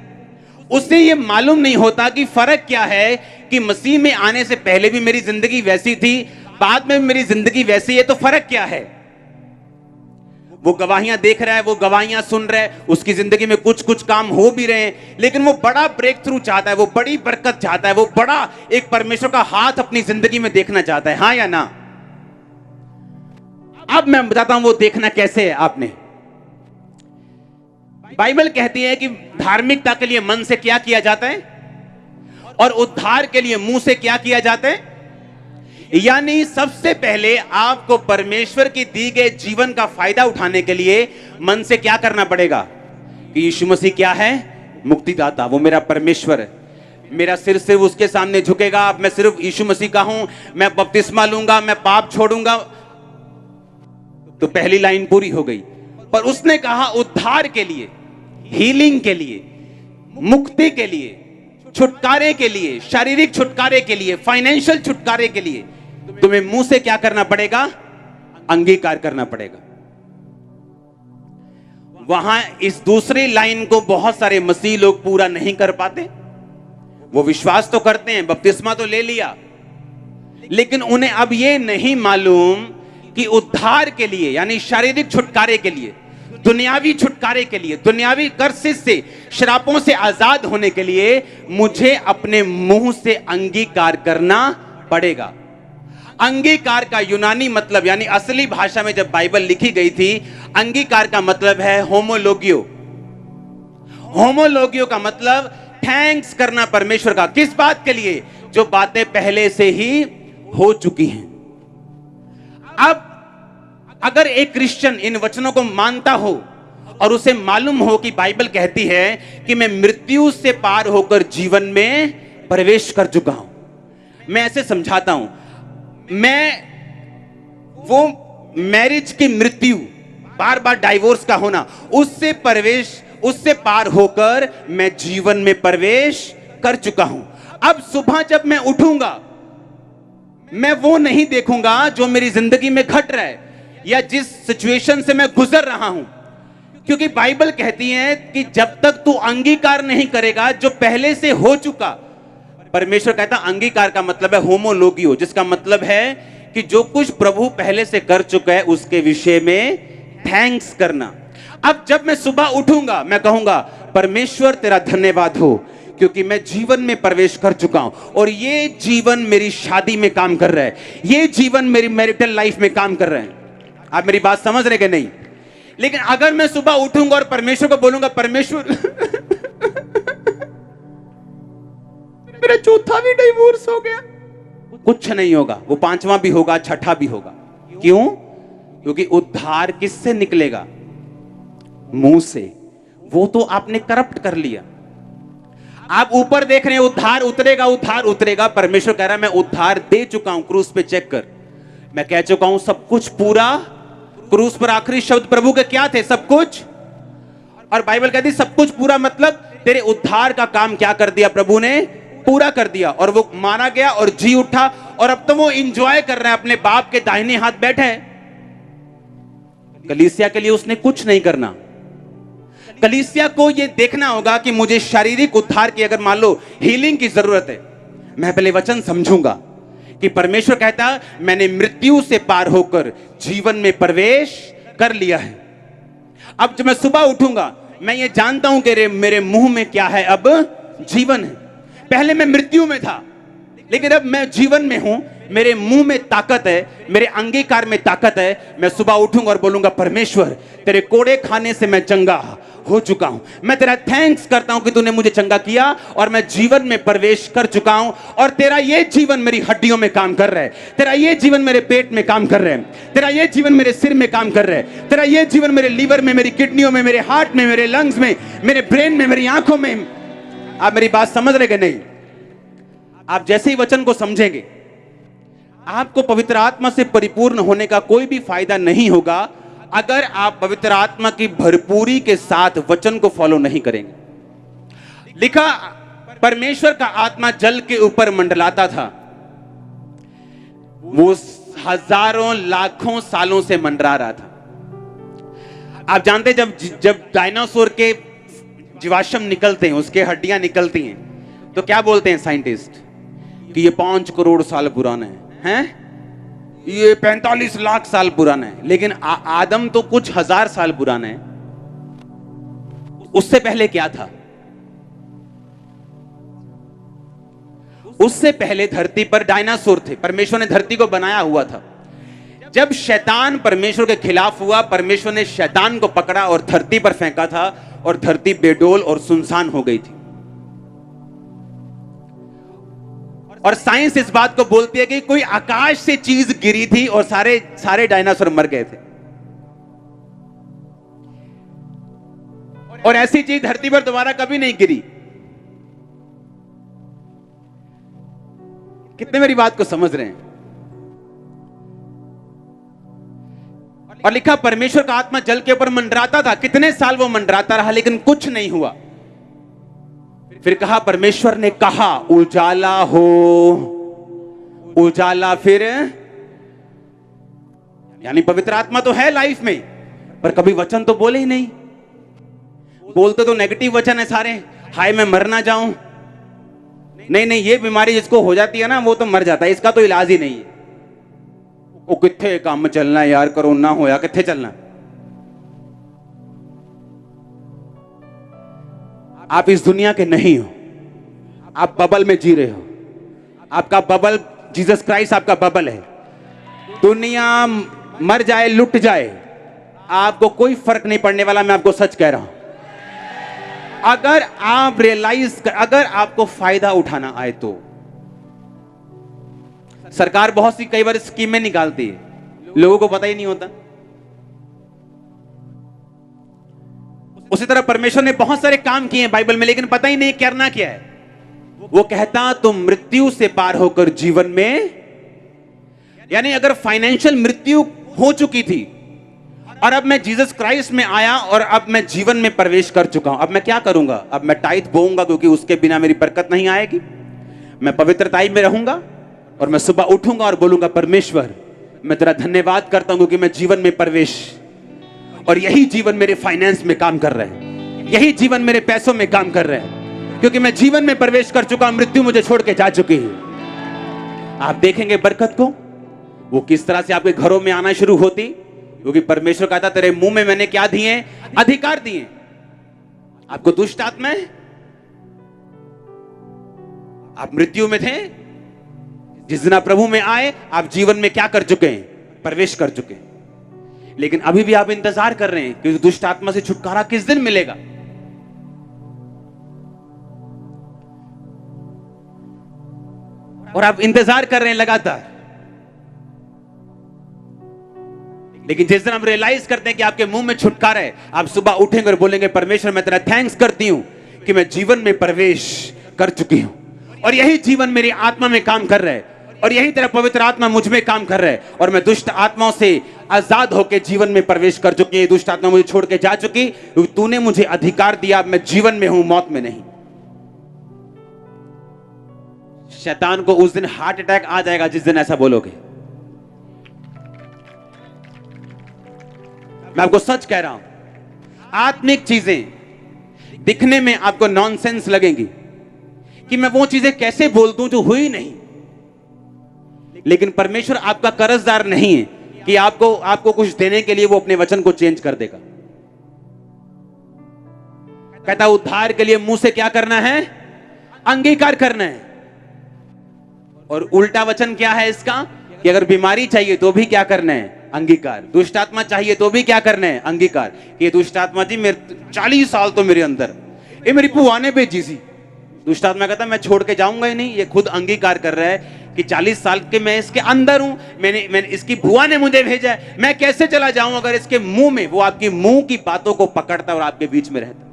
उससे ये मालूम नहीं होता कि फर्क क्या है कि मसीह में आने से पहले भी मेरी जिंदगी वैसी थी, बाद में मेरी जिंदगी वैसी है, तो फर्क क्या है। वो गवाहियां देख रहा है, वो गवाहियां सुन रहा है, उसकी जिंदगी में कुछ कुछ काम हो भी रहे हैं, लेकिन वो बड़ा ब्रेक थ्रू चाहता है, वो बड़ी बरकत चाहता है, वो बड़ा एक परमेश्वर का हाथ अपनी जिंदगी में देखना चाहता है। हाँ या ना? अब मैं बताता हूं वो देखना कैसे है। आपने बाइबल कहती है कि धार्मिकता के लिए मन से क्या किया जाता है और उद्धार के लिए मुंह से क्या किया जाता है। यानी सबसे पहले आपको परमेश्वर की दी गए जीवन का फायदा उठाने के लिए मन से क्या करना पड़ेगा कि यीशु मसीह क्या है? मुक्तिदाता, वो मेरा परमेश्वर है। मेरा सिर सिर्फ उसके सामने झुकेगा, अब मैं सिर्फ यीशु मसीह का हूं, मैं बपतिस्मा लूंगा, मैं पाप छोड़ूंगा, तो पहली लाइन पूरी हो गई। पर उसने कहा उद्धार के लिए, हीलिंग के लिए, मुक्ति के लिए, छुटकारे के लिए, शारीरिक छुटकारे के लिए, फाइनेंशियल छुटकारे के लिए तुम्हें मुंह से क्या करना पड़ेगा? अंगीकार करना पड़ेगा। वहां इस दूसरी लाइन को बहुत सारे मसीह लोग पूरा नहीं कर पाते। वो विश्वास तो करते हैं, बपतिस्मा तो ले लिया, लेकिन उन्हें अब यह नहीं मालूम कि उद्धार के लिए यानी शारीरिक छुटकारे के लिए, दुनियावी छुटकारे के लिए, दुनियावी कर्ज से, श्रापों से आजाद होने के लिए मुझे अपने मुंह से अंगीकार करना पड़ेगा। अंगीकार का यूनानी मतलब यानी असली भाषा में जब बाइबल लिखी गई थी, अंगीकार का मतलब है होमोलोगियो। होमोलोगियो का मतलब थैंक्स करना परमेश्वर का। किस बात के लिए? जो बातें पहले से ही हो चुकी हैं। अब अगर एक क्रिश्चियन इन वचनों को मानता हो और उसे मालूम हो कि बाइबल कहती है कि मैं मृत्यु से पार होकर जीवन में प्रवेश कर चुका हूं, मैं ऐसे समझाता हूं, मैं वो मैरिज की मृत्यु, बार बार डाइवोर्स का होना, उससे पार होकर मैं जीवन में प्रवेश कर चुका हूं। अब सुबह जब मैं उठूंगा, मैं वो नहीं देखूंगा जो मेरी जिंदगी में घट रहा है या जिस सिचुएशन से मैं गुजर रहा हूं, क्योंकि बाइबल कहती है कि जब तक तू अंगीकार नहीं करेगा जो पहले से हो चुका, परमेश्वर कहता अंगीकार का मतलब है होमोलोगियो, जिसका मतलब है कि जो कुछ प्रभु पहले से कर चुका है उसके विषय में थैंक्स करना। अब जब मैं सुबह उठूंगा मैं कहूंगा परमेश्वर तेरा धन्यवाद हो क्योंकि मैं जीवन में प्रवेश कर चुका हूं और ये जीवन मेरी शादी में काम कर रहा है, ये जीवन मेरी मैरिटल लाइफ में काम कर रहा है। आप मेरी बात समझ रहे कि नहीं? लेकिन अगर मैं सुबह उठूंगा और परमेश्वर को बोलूंगा परमेश्वर मेरा चौथा भी डिवोर्स हो गया, कुछ नहीं होगा, वो पांचवा भी होगा, छठा भी होगा। क्यों? क्योंकि उद्धार किससे निकलेगा? मुंह से। वो तो आपने करप्ट कर लिया। आप ऊपर देख रहे हैं उद्धार उतरेगा, उद्धार उतरेगा। परमेश्वर कह रहा है मैं उद्धार दे चुका हूं, क्रूस पे चेक कर। मैं कह चुका हूं सब कुछ पूरा। क्रूस पर आखिरी शब्द प्रभु के क्या थे? सब कुछ। और बाइबल कहती सब कुछ पूरा मतलब तेरे उद्धार का काम क्या कर दिया? प्रभु ने पूरा कर दिया और वो माना गया और जी उठा और अब तो वो एंजॉय कर रहा है, अपने बाप के दाहिने हाथ बैठे है। कलीसिया के लिए उसने कुछ नहीं करना। कलीसिया को यह देखना होगा कि मुझे शारीरिक उद्धार की अगर मान लो हीलिंग की जरूरत है, मैं पहले वचन समझूंगा कि परमेश्वर कहता मैंने मृत्यु से पार होकर जीवन में प्रवेश कर लिया है। अब जब मैं सुबह उठूंगा मैं ये जानता हूं कि मेरे मुंह में क्या है? अब जीवन है। पहले मैं मृत्यु में था लेकिन अब मैं जीवन में हूं, मेरे मुंह में ताकत है, मेरे अंगीकार में ताकत है। मैं सुबह उठूंगा और बोलूंगा परमेश्वर तेरे कोड़े खाने से मैं चंगा हो चुका हूं। मैं तेरा थैंक्स करता हूं कि तूने मुझे चंगा किया और मैं जीवन में प्रवेश कर चुका हूं और तेरा ये जीवन मेरी हड्डियों में काम कर रहा है, तेरा ये जीवन मेरे पेट में काम कर रहा है, तेरा ये जीवन मेरे सिर में काम कर रहा है, तेरा ये जीवन मेरे लीवर में, मेरी किडनियों में, मेरे हार्ट में, मेरे लंग्स में, मेरे ब्रेन में, मेरी आंखों में। आप मेरी बात समझ रहे कि नहीं? आप जैसे ही वचन को समझेंगे आपको पवित्र आत्मा से परिपूर्ण होने का कोई भी फायदा नहीं होगा अगर आप पवित्र आत्मा की भरपूरी के साथ वचन को फॉलो नहीं करेंगे। लिखा परमेश्वर का आत्मा जल के ऊपर मंडलाता था, वो हजारों लाखों सालों से मंडरा रहा था। आप जानते जब डायनासोर के जीवाश्म निकलते हैं, उसके हड्डियां निकलती हैं, तो क्या बोलते हैं साइंटिस्ट कि ये 5 करोड़ साल पुराना है, ये 45 लाख साल पुराना है। लेकिन आदम तो कुछ हजार साल पुराना है। उससे पहले क्या था? उससे पहले धरती पर डायनासोर थे। परमेश्वर ने धरती को बनाया हुआ था। जब शैतान परमेश्वर के खिलाफ हुआ, परमेश्वर ने शैतान को पकड़ा और धरती पर फेंका था और धरती बेडोल और सुनसान हो गई थी। और साइंस इस बात को बोलती है कि कोई आकाश से चीज गिरी थी और सारे डायनासोर मर गए थे। और ऐसी चीज धरती पर दोबारा कभी नहीं गिरी। कितने मेरी बात को समझ रहे हैं? और लिखा परमेश्वर का आत्मा जल के ऊपर मंडराता था। कितने साल वो मंडराता रहा लेकिन कुछ नहीं हुआ। फिर कहा, परमेश्वर ने कहा उजाला हो, उजाला। फिर यानी पवित्र आत्मा तो है लाइफ में, पर कभी वचन तो बोले ही नहीं। बोलते तो नेगेटिव वचन है सारे, हाय मैं मर ना जाऊं, नहीं नहीं ये बीमारी जिसको हो जाती है ना वो तो मर जाता है, इसका तो इलाज ही नहीं है। वो किथे काम चलना यार, कोरोना होया किथे चलना। आप इस दुनिया के नहीं हो, आप बबल में जी रहे हो। आपका बबल जीसस क्राइस्ट आपका बबल है। दुनिया मर जाए लुट जाए आपको कोई फर्क नहीं पड़ने वाला। मैं आपको सच कह रहा हूं। अगर आप रियलाइज अगर आपको फायदा उठाना आए तो सरकार बहुत सी कई बार स्कीमें निकालती है, लोगों को पता ही नहीं होता। उसी तरह परमेश्वर ने बहुत सारे काम किए हैं बाइबल में, लेकिन पता ही नहीं करना क्या है। वो कहता तुम मृत्यु से पार होकर जीवन में, यानी अगर फाइनेंशियल मृत्यु हो चुकी थी और अब मैं जीसस क्राइस्ट में आया और अब मैं जीवन में प्रवेश कर चुका हूं, अब मैं क्या करूंगा? अब मैं टाइट बोऊंगा क्योंकि उसके बिना मेरी बरकत नहीं आएगी। मैं पवित्रताई में रहूंगा और मैं सुबह उठूंगा और बोलूंगा परमेश्वर मैं तेरा धन्यवाद करता हूं क्योंकि मैं जीवन में प्रवेश। और यही जीवन मेरे फाइनेंस में काम कर रहा है, यही जीवन मेरे पैसों में काम कर रहा है, क्योंकि मैं जीवन में प्रवेश कर चुका, मृत्यु मुझे छोड़ के जा चुकी है। आप देखेंगे बरकत को, वो किस तरह से आपके घरों में आना शुरू होती, क्योंकि परमेश्वर कहता तेरे मुंह में मैंने क्या दिए, अधिकार दिए। आपको दुष्ट आत्मा, आप मृत्यु में थे, जिस दिन आप प्रभु में आए आप जीवन में क्या कर चुके हैं, प्रवेश कर चुके हैं। लेकिन अभी भी आप इंतजार कर रहे हैं कि दुष्ट आत्मा से छुटकारा किस दिन मिलेगा। और आप इंतजार कर रहे हैं लगातार, लेकिन जिस दिन आप रियलाइज करते हैं कि आपके मुंह में छुटकारा है, आप सुबह उठेंगे और बोलेंगे परमेश्वर मैं तेरा थैंक्स करती हूं कि मैं जीवन में प्रवेश कर चुकी हूं, और यही जीवन मेरी आत्मा में काम कर रहा है, और यही तेरा पवित्र आत्मा मुझ में काम कर रहा है, और मैं दुष्ट आत्माओं से आजाद होकर जीवन में प्रवेश कर चुकी है। दुष्ट आत्मा मुझे छोड़ के जा चुकी, क्योंकि तूने मुझे अधिकार दिया, मैं जीवन में हूं, मौत में नहीं। शैतान को उस दिन हार्ट अटैक आ जाएगा जिस दिन ऐसा बोलोगे। मैं आपको सच कह रहा हूं, आत्मिक चीजें दिखने में आपको नॉनसेंस लगेंगी कि मैं वो चीजें कैसे बोल दूं जो हुई नहीं, लेकिन परमेश्वर आपका कर्जदार नहीं है कि आपको कुछ देने के लिए वो अपने वचन को चेंज कर देगा। कहता उद्धार के लिए मुंह से क्या करना है, अंगीकार करना है। और उल्टा वचन क्या है इसका, कि अगर बीमारी चाहिए तो भी क्या करना है, अंगीकार। दुष्ट आत्मा चाहिए तो भी क्या करना है, अंगीकार। ये दुष्ट आत्मा जी मेरे 40 साल तो मेरे अंदर, ये मेरी बुआ ने भेजी सी। दुष्ट आत्मा कहता मैं छोड़ के जाऊंगा ही नहीं। ये खुद अंगीकार कर रहा है कि 40 साल के मैं इसके अंदर हूं, मैंने इसकी बुआ ने मुझे भेजा है, मैं कैसे चला जाऊं अगर इसके मुंह में, वो आपकी मुंह की बातों को पकड़ता और आपके बीच में रहता।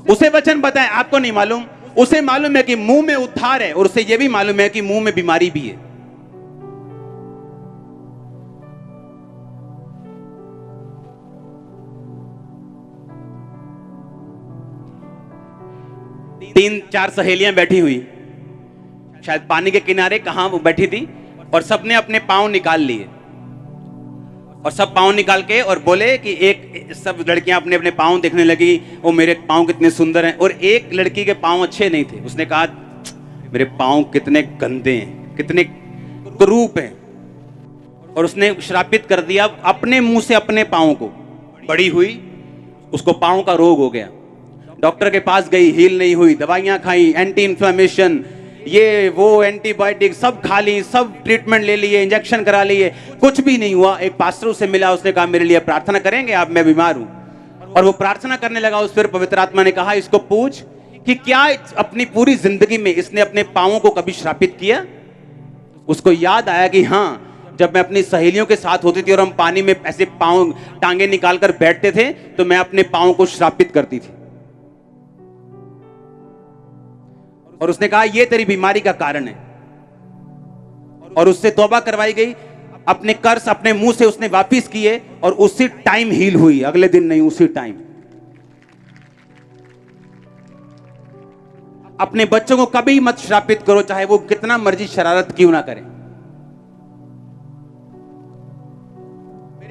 उसे वचन बताए, आपको नहीं मालूम, उसे मालूम है कि मुंह में उद्धार है, और उसे यह भी मालूम है कि मुंह में बीमारी भी है। तीन चार सहेलियां बैठी हुई, शायद पानी के किनारे कहां वो बैठी थी, और सबने अपने पांव निकाल लिए, और सब पांव निकाल के और बोले कि एक, सब लड़कियां अपने अपने पांव देखने लगी, वो मेरे पांव कितने सुंदर हैं। और एक लड़की के पांव अच्छे नहीं थे, उसने कहा मेरे पांव कितने गंदे हैं, कितने कुरूप हैं, और उसने श्रापित कर दिया अपने मुंह से अपने पांव को। बड़ी हुई, उसको पांव का रोग हो गया, डॉक्टर के पास गई, हील नहीं हुई, दवाइयां खाई, एंटी इन्फ्लेमेशन, ये वो एंटीबायोटिक सब खा ली, सब ट्रीटमेंट ले लिए, इंजेक्शन करा लिए, कुछ भी नहीं हुआ। एक पास्टर से मिला, उसने कहा मेरे लिए प्रार्थना करेंगे आप, मैं बीमार हूं। और वो प्रार्थना करने लगा। उस पर पवित्र आत्मा ने कहा इसको पूछ कि क्या अपनी पूरी जिंदगी में इसने अपने पांवों को कभी श्रापित किया। उसको याद आया कि हाँ, जब मैं अपनी सहेलियों के साथ होती थी और हम पानी में ऐसे पांव टांगे निकालकर बैठते थे तो मैं अपने पांव को श्रापित करती थी। और उसने कहा ये तेरी बीमारी का कारण है, और उससे तौबा करवाई गई, अपने कर्ज अपने मुंह से उसने वापिस किए, और उसी टाइम हील हुई, अगले दिन नहीं, उसी टाइम। अपने बच्चों को कभी मत श्रापित करो, चाहे वो कितना मर्जी शरारत क्यों ना करें।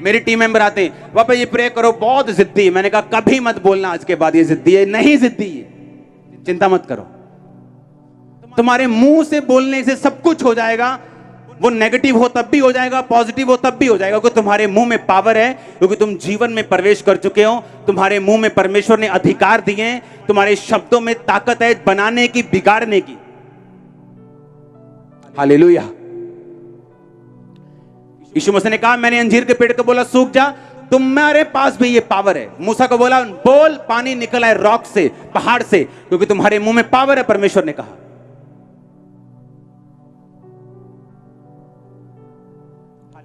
मेरी टीम मेंबर आते हैं, पापा ये प्रे करो, बहुत जिद्दी है। मैंने कहा कभी मत बोलना आज के बाद ये जिद्दी है, नहीं जिद्दी है, चिंता मत करो। तुम्हारे मुंह से बोलने से सब कुछ हो जाएगा, वो नेगेटिव हो तब भी हो जाएगा, पॉजिटिव हो तब भी हो जाएगा, क्योंकि तुम्हारे मुंह में पावर है, क्योंकि तुम जीवन में प्रवेश कर चुके हो। तुम्हारे मुंह में परमेश्वर ने अधिकार दिए हैं, तुम्हारे शब्दों में ताकत है बनाने की, बिगाड़ने की। हालेलुया। यीशु मसीह ने कहा, मैंने अंजीर के पेड़ को बोला सूख जा, तुम्हारे पास भी ये पावर है। मूसा को बोला बोल, पानी निकला है रॉक से, पहाड़ से, क्योंकि तुम्हारे मुंह में पावर है, परमेश्वर ने कहा।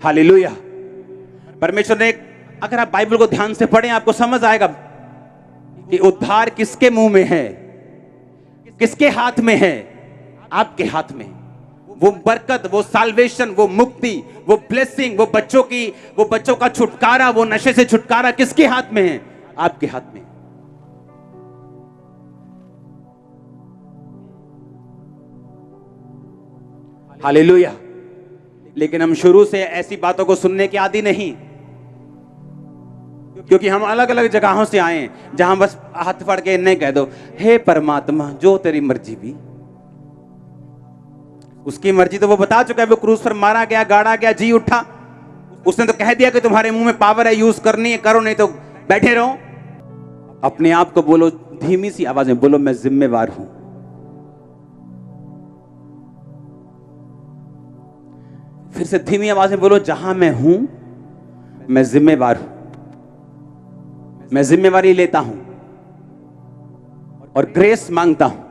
हालेलुया। परमेश्वर ने, अगर आप बाइबल को ध्यान से पढ़ें आपको समझ आएगा कि उद्धार किसके मुंह में है, किसके हाथ में है, आपके हाथ में। वो बरकत, वो साल्वेशन, वो मुक्ति, वो ब्लेसिंग, वो बच्चों का छुटकारा, वो नशे से छुटकारा किसके हाथ में है, आपके हाथ में। हालेलुया। लेकिन हम शुरू से ऐसी बातों को सुनने के आदी नहीं, क्योंकि हम अलग अलग जगहों से आए हैं जहां बस हाथ पकड़ के नहीं कह दो, हे परमात्मा जो तेरी मर्जी भी। उसकी मर्जी तो वो बता चुका है, वो क्रूस पर मारा गया, गाड़ा गया, जी उठा। उसने तो कह दिया कि तुम्हारे मुंह में पावर है, यूज करनी है, करो, नहीं तो बैठे रहो। अपने आप को बोलो, धीमी सी आवाज में बोलो, मैं जिम्मेवार हूं। फिर से धीमी आवाज में बोलो, जहां मैं हूं मैं जिम्मेवार हूं, मैं जिम्मेवारी लेता हूं और ग्रेस मांगता हूं।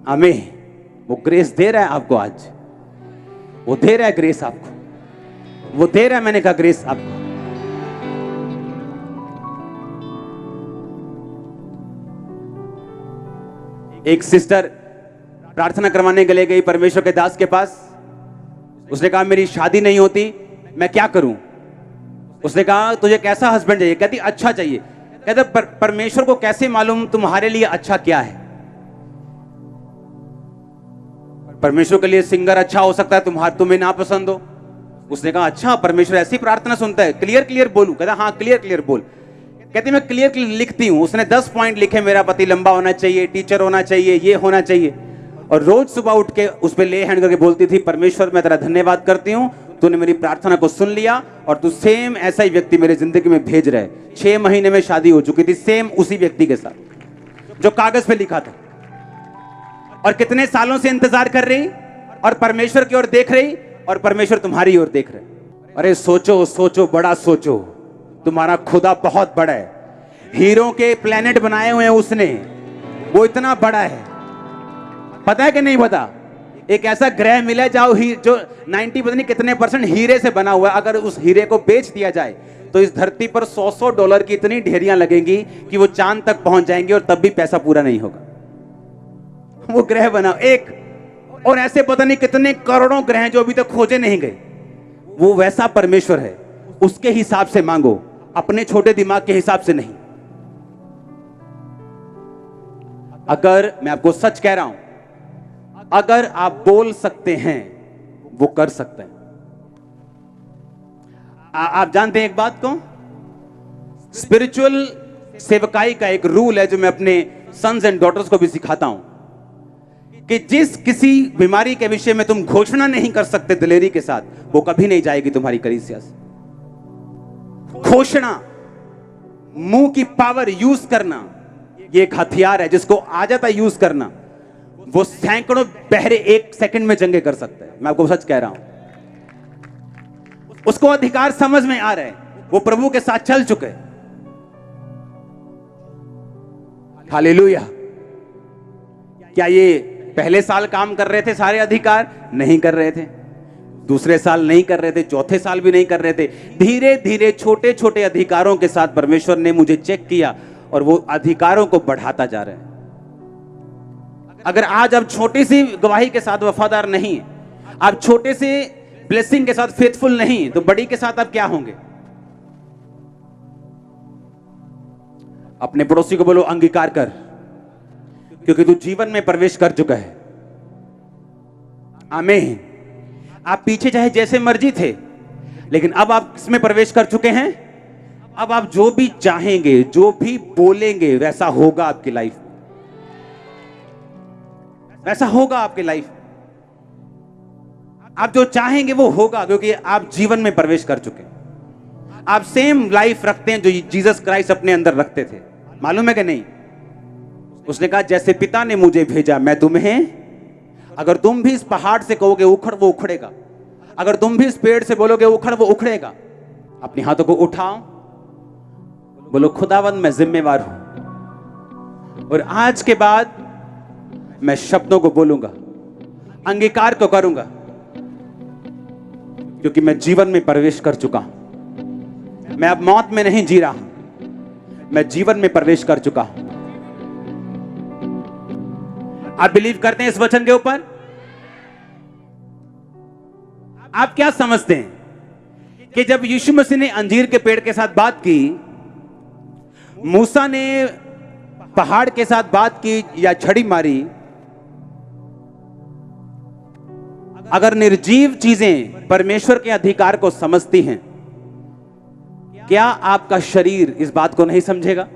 आमीन। वो ग्रेस दे रहा है आपको आज, वो दे रहा है ग्रेस आपको, वो दे रहा है, मैंने कहा ग्रेस आपको। एक सिस्टर प्रार्थना करवाने के लिए गई परमेश्वर के दास के पास। उसने कहा मेरी शादी नहीं होती, मैं क्या करूं? उसने कहा तुझे कैसा हस्बैंड चाहिए? कहती अच्छा चाहिए। कहता परमेश्वर को कैसे मालूम तुम्हारे लिए अच्छा क्या है? परमेश्वर के लिए सिंगर अच्छा हो सकता है, तुम्हें ना पसंद हो। उसने कहा अच्छा, परमेश्वर ऐसी प्रार्थना सुनता है, क्लियर क्लियर बोलूं? कहता हाँ क्लियर क्लियर बोल। कहती मैं क्लियर क्लियर लिखती हूं। उसने 10 पॉइंट लिखे, मेरा पति लंबा होना चाहिए, टीचर होना चाहिए, ये होना चाहिए। और रोज सुबह उठ के उस पर ले हैंड करके बोलती थी, परमेश्वर मैं तेरा धन्यवाद करती हूँ, तूने मेरी प्रार्थना को सुन लिया और तू सेम ऐसा ही व्यक्ति मेरे जिंदगी में भेज रहा है। 6 महीने में शादी हो चुकी थी, सेम उसी व्यक्ति के साथ जो कागज पे लिखा था। और कितने सालों से इंतजार कर रही और परमेश्वर की ओर देख रही, और परमेश्वर तुम्हारी ओर देख रहे। अरे सोचो सोचो, बड़ा सोचो, तुम्हारा खुदा बहुत बड़ा है। हीरो के प्लेनेट बनाए हुए हैं उसने, वो इतना बड़ा है। पता है कि नहीं पता? एक ऐसा ग्रह मिला जो 90 पता नहीं कितने % हीरे से बना हुआ है। अगर उस हीरे को बेच दिया जाए तो इस धरती पर $100 की इतनी ढेरियां लगेंगी कि वो चांद तक पहुंच जाएंगे और तब भी पैसा पूरा नहीं होगा। वो ग्रह बना एक, और ऐसे पता नहीं कितने करोड़ों ग्रह जो अभी तक खोजे नहीं गए। वो वैसा परमेश्वर है, उसके हिसाब से मांगो, अपने छोटे दिमाग के हिसाब से नहीं। अगर मैं आपको सच कह रहा हूं, अगर आप बोल सकते हैं वो कर सकते हैं। आप जानते हैं एक बात को, स्पिरिचुअल सेवकाई का एक रूल है जो मैं अपने सन्स एंड डॉटर्स को भी सिखाता हूं कि जिस किसी बीमारी के विषय में तुम घोषणा नहीं कर सकते दिलेरी के साथ, वो कभी नहीं जाएगी तुम्हारी कलीसिया से। घोषणा, मुंह की पावर यूज करना, ये एक हथियार है जिसको आ जाता यूज करना। वो सैकड़ों बहरे 1 सेकंड में जंगे कर सकते हैं। मैं आपको सच कह रहा हूं, उसको अधिकार समझ में आ रहा है, वो प्रभु के साथ चल चुके। हालेलुया। क्या ये पहले साल काम कर रहे थे सारे अधिकार? नहीं कर रहे थे। दूसरे साल नहीं कर रहे थे, चौथे साल भी नहीं कर रहे थे। धीरे धीरे छोटे छोटे अधिकारों के साथ परमेश्वर ने मुझे चेक किया और वो अधिकारों को बढ़ाता जा रहा है। अगर आज आप छोटी सी गवाही के साथ वफादार नहीं, आप छोटे से ब्लेसिंग के साथ फेथफुल नहीं, तो बड़ी के साथ आप क्या होंगे? अपने पड़ोसी को बोलो अंगीकार कर, क्योंकि तू जीवन में प्रवेश कर चुका है। आमीन। आप पीछे चाहे जैसे मर्जी थे, लेकिन अब आप इसमें प्रवेश कर चुके हैं। अब आप जो भी चाहेंगे, जो भी बोलेंगे, वैसा होगा आपकी लाइफ, वैसा होगा आपकी लाइफ। आप जो चाहेंगे वो होगा, क्योंकि आप जीवन में प्रवेश कर चुके हैं। आप सेम लाइफ रखते हैं जो जीसस क्राइस्ट अपने अंदर रखते थे। मालूम है कि नहीं? उसने कहा जैसे पिता ने मुझे भेजा मैं तुम्हें, अगर तुम भी इस पहाड़ से कहोगे उखड़, वो उखड़ेगा। अगर तुम भी इस पेड़ से बोलोगे उखड़, वो उखड़ेगा। अपने हाथों को उठाओ, बोलो खुदावंद मैं जिम्मेवार हूं, और आज के बाद मैं शब्दों को बोलूंगा, अंगीकार को करूंगा, क्योंकि मैं जीवन में प्रवेश कर चुका हूं। मैं अब मौत में नहीं जी रहा हूं, मैं जीवन में प्रवेश कर चुका हूं। आप बिलीव करते हैं इस वचन के ऊपर? आप क्या समझते हैं कि जब यीशु मसीह ने अंजीर के पेड़ के साथ बात की, मूसा ने पहाड़ के साथ बात की या छड़ी मारी, अगर निर्जीव चीजें परमेश्वर के अधिकार को समझती हैं, क्या आपका शरीर इस बात को नहीं समझेगा?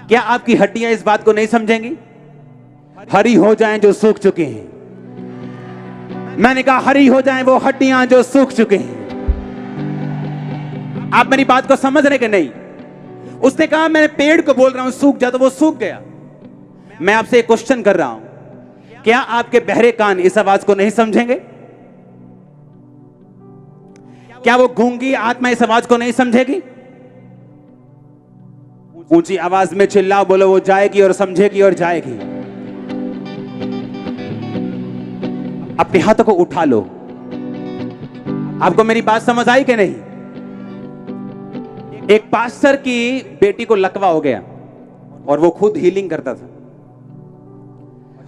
क्या आपकी हड्डियां इस बात को नहीं समझेंगी? हरी हो जाएं जो सूख चुकी हैं। मैंने कहा हरी हो जाएं वो हड्डियां जो सूख चुकी हैं। आप मेरी बात को समझ रहे कि नहीं? उसने कहा मैं पेड़ को बोल रहा हूं सूख जा, तो वो सूख गया। मैं आपसे एक क्वेश्चन कर रहा हूं, क्या आपके बहरे कान इस आवाज को नहीं समझेंगे? क्या वो गूंगी आत्मा इस आवाज को नहीं समझेगी? ऊंची आवाज में चिल्लाओ, बोलो वो जाएगी और समझेगी और जाएगी। अपने हाथों को उठा लो। आपको मेरी बात समझ आई कि नहीं? एक पास्टर की बेटी को लकवा हो गया और वो खुद हीलिंग करता था,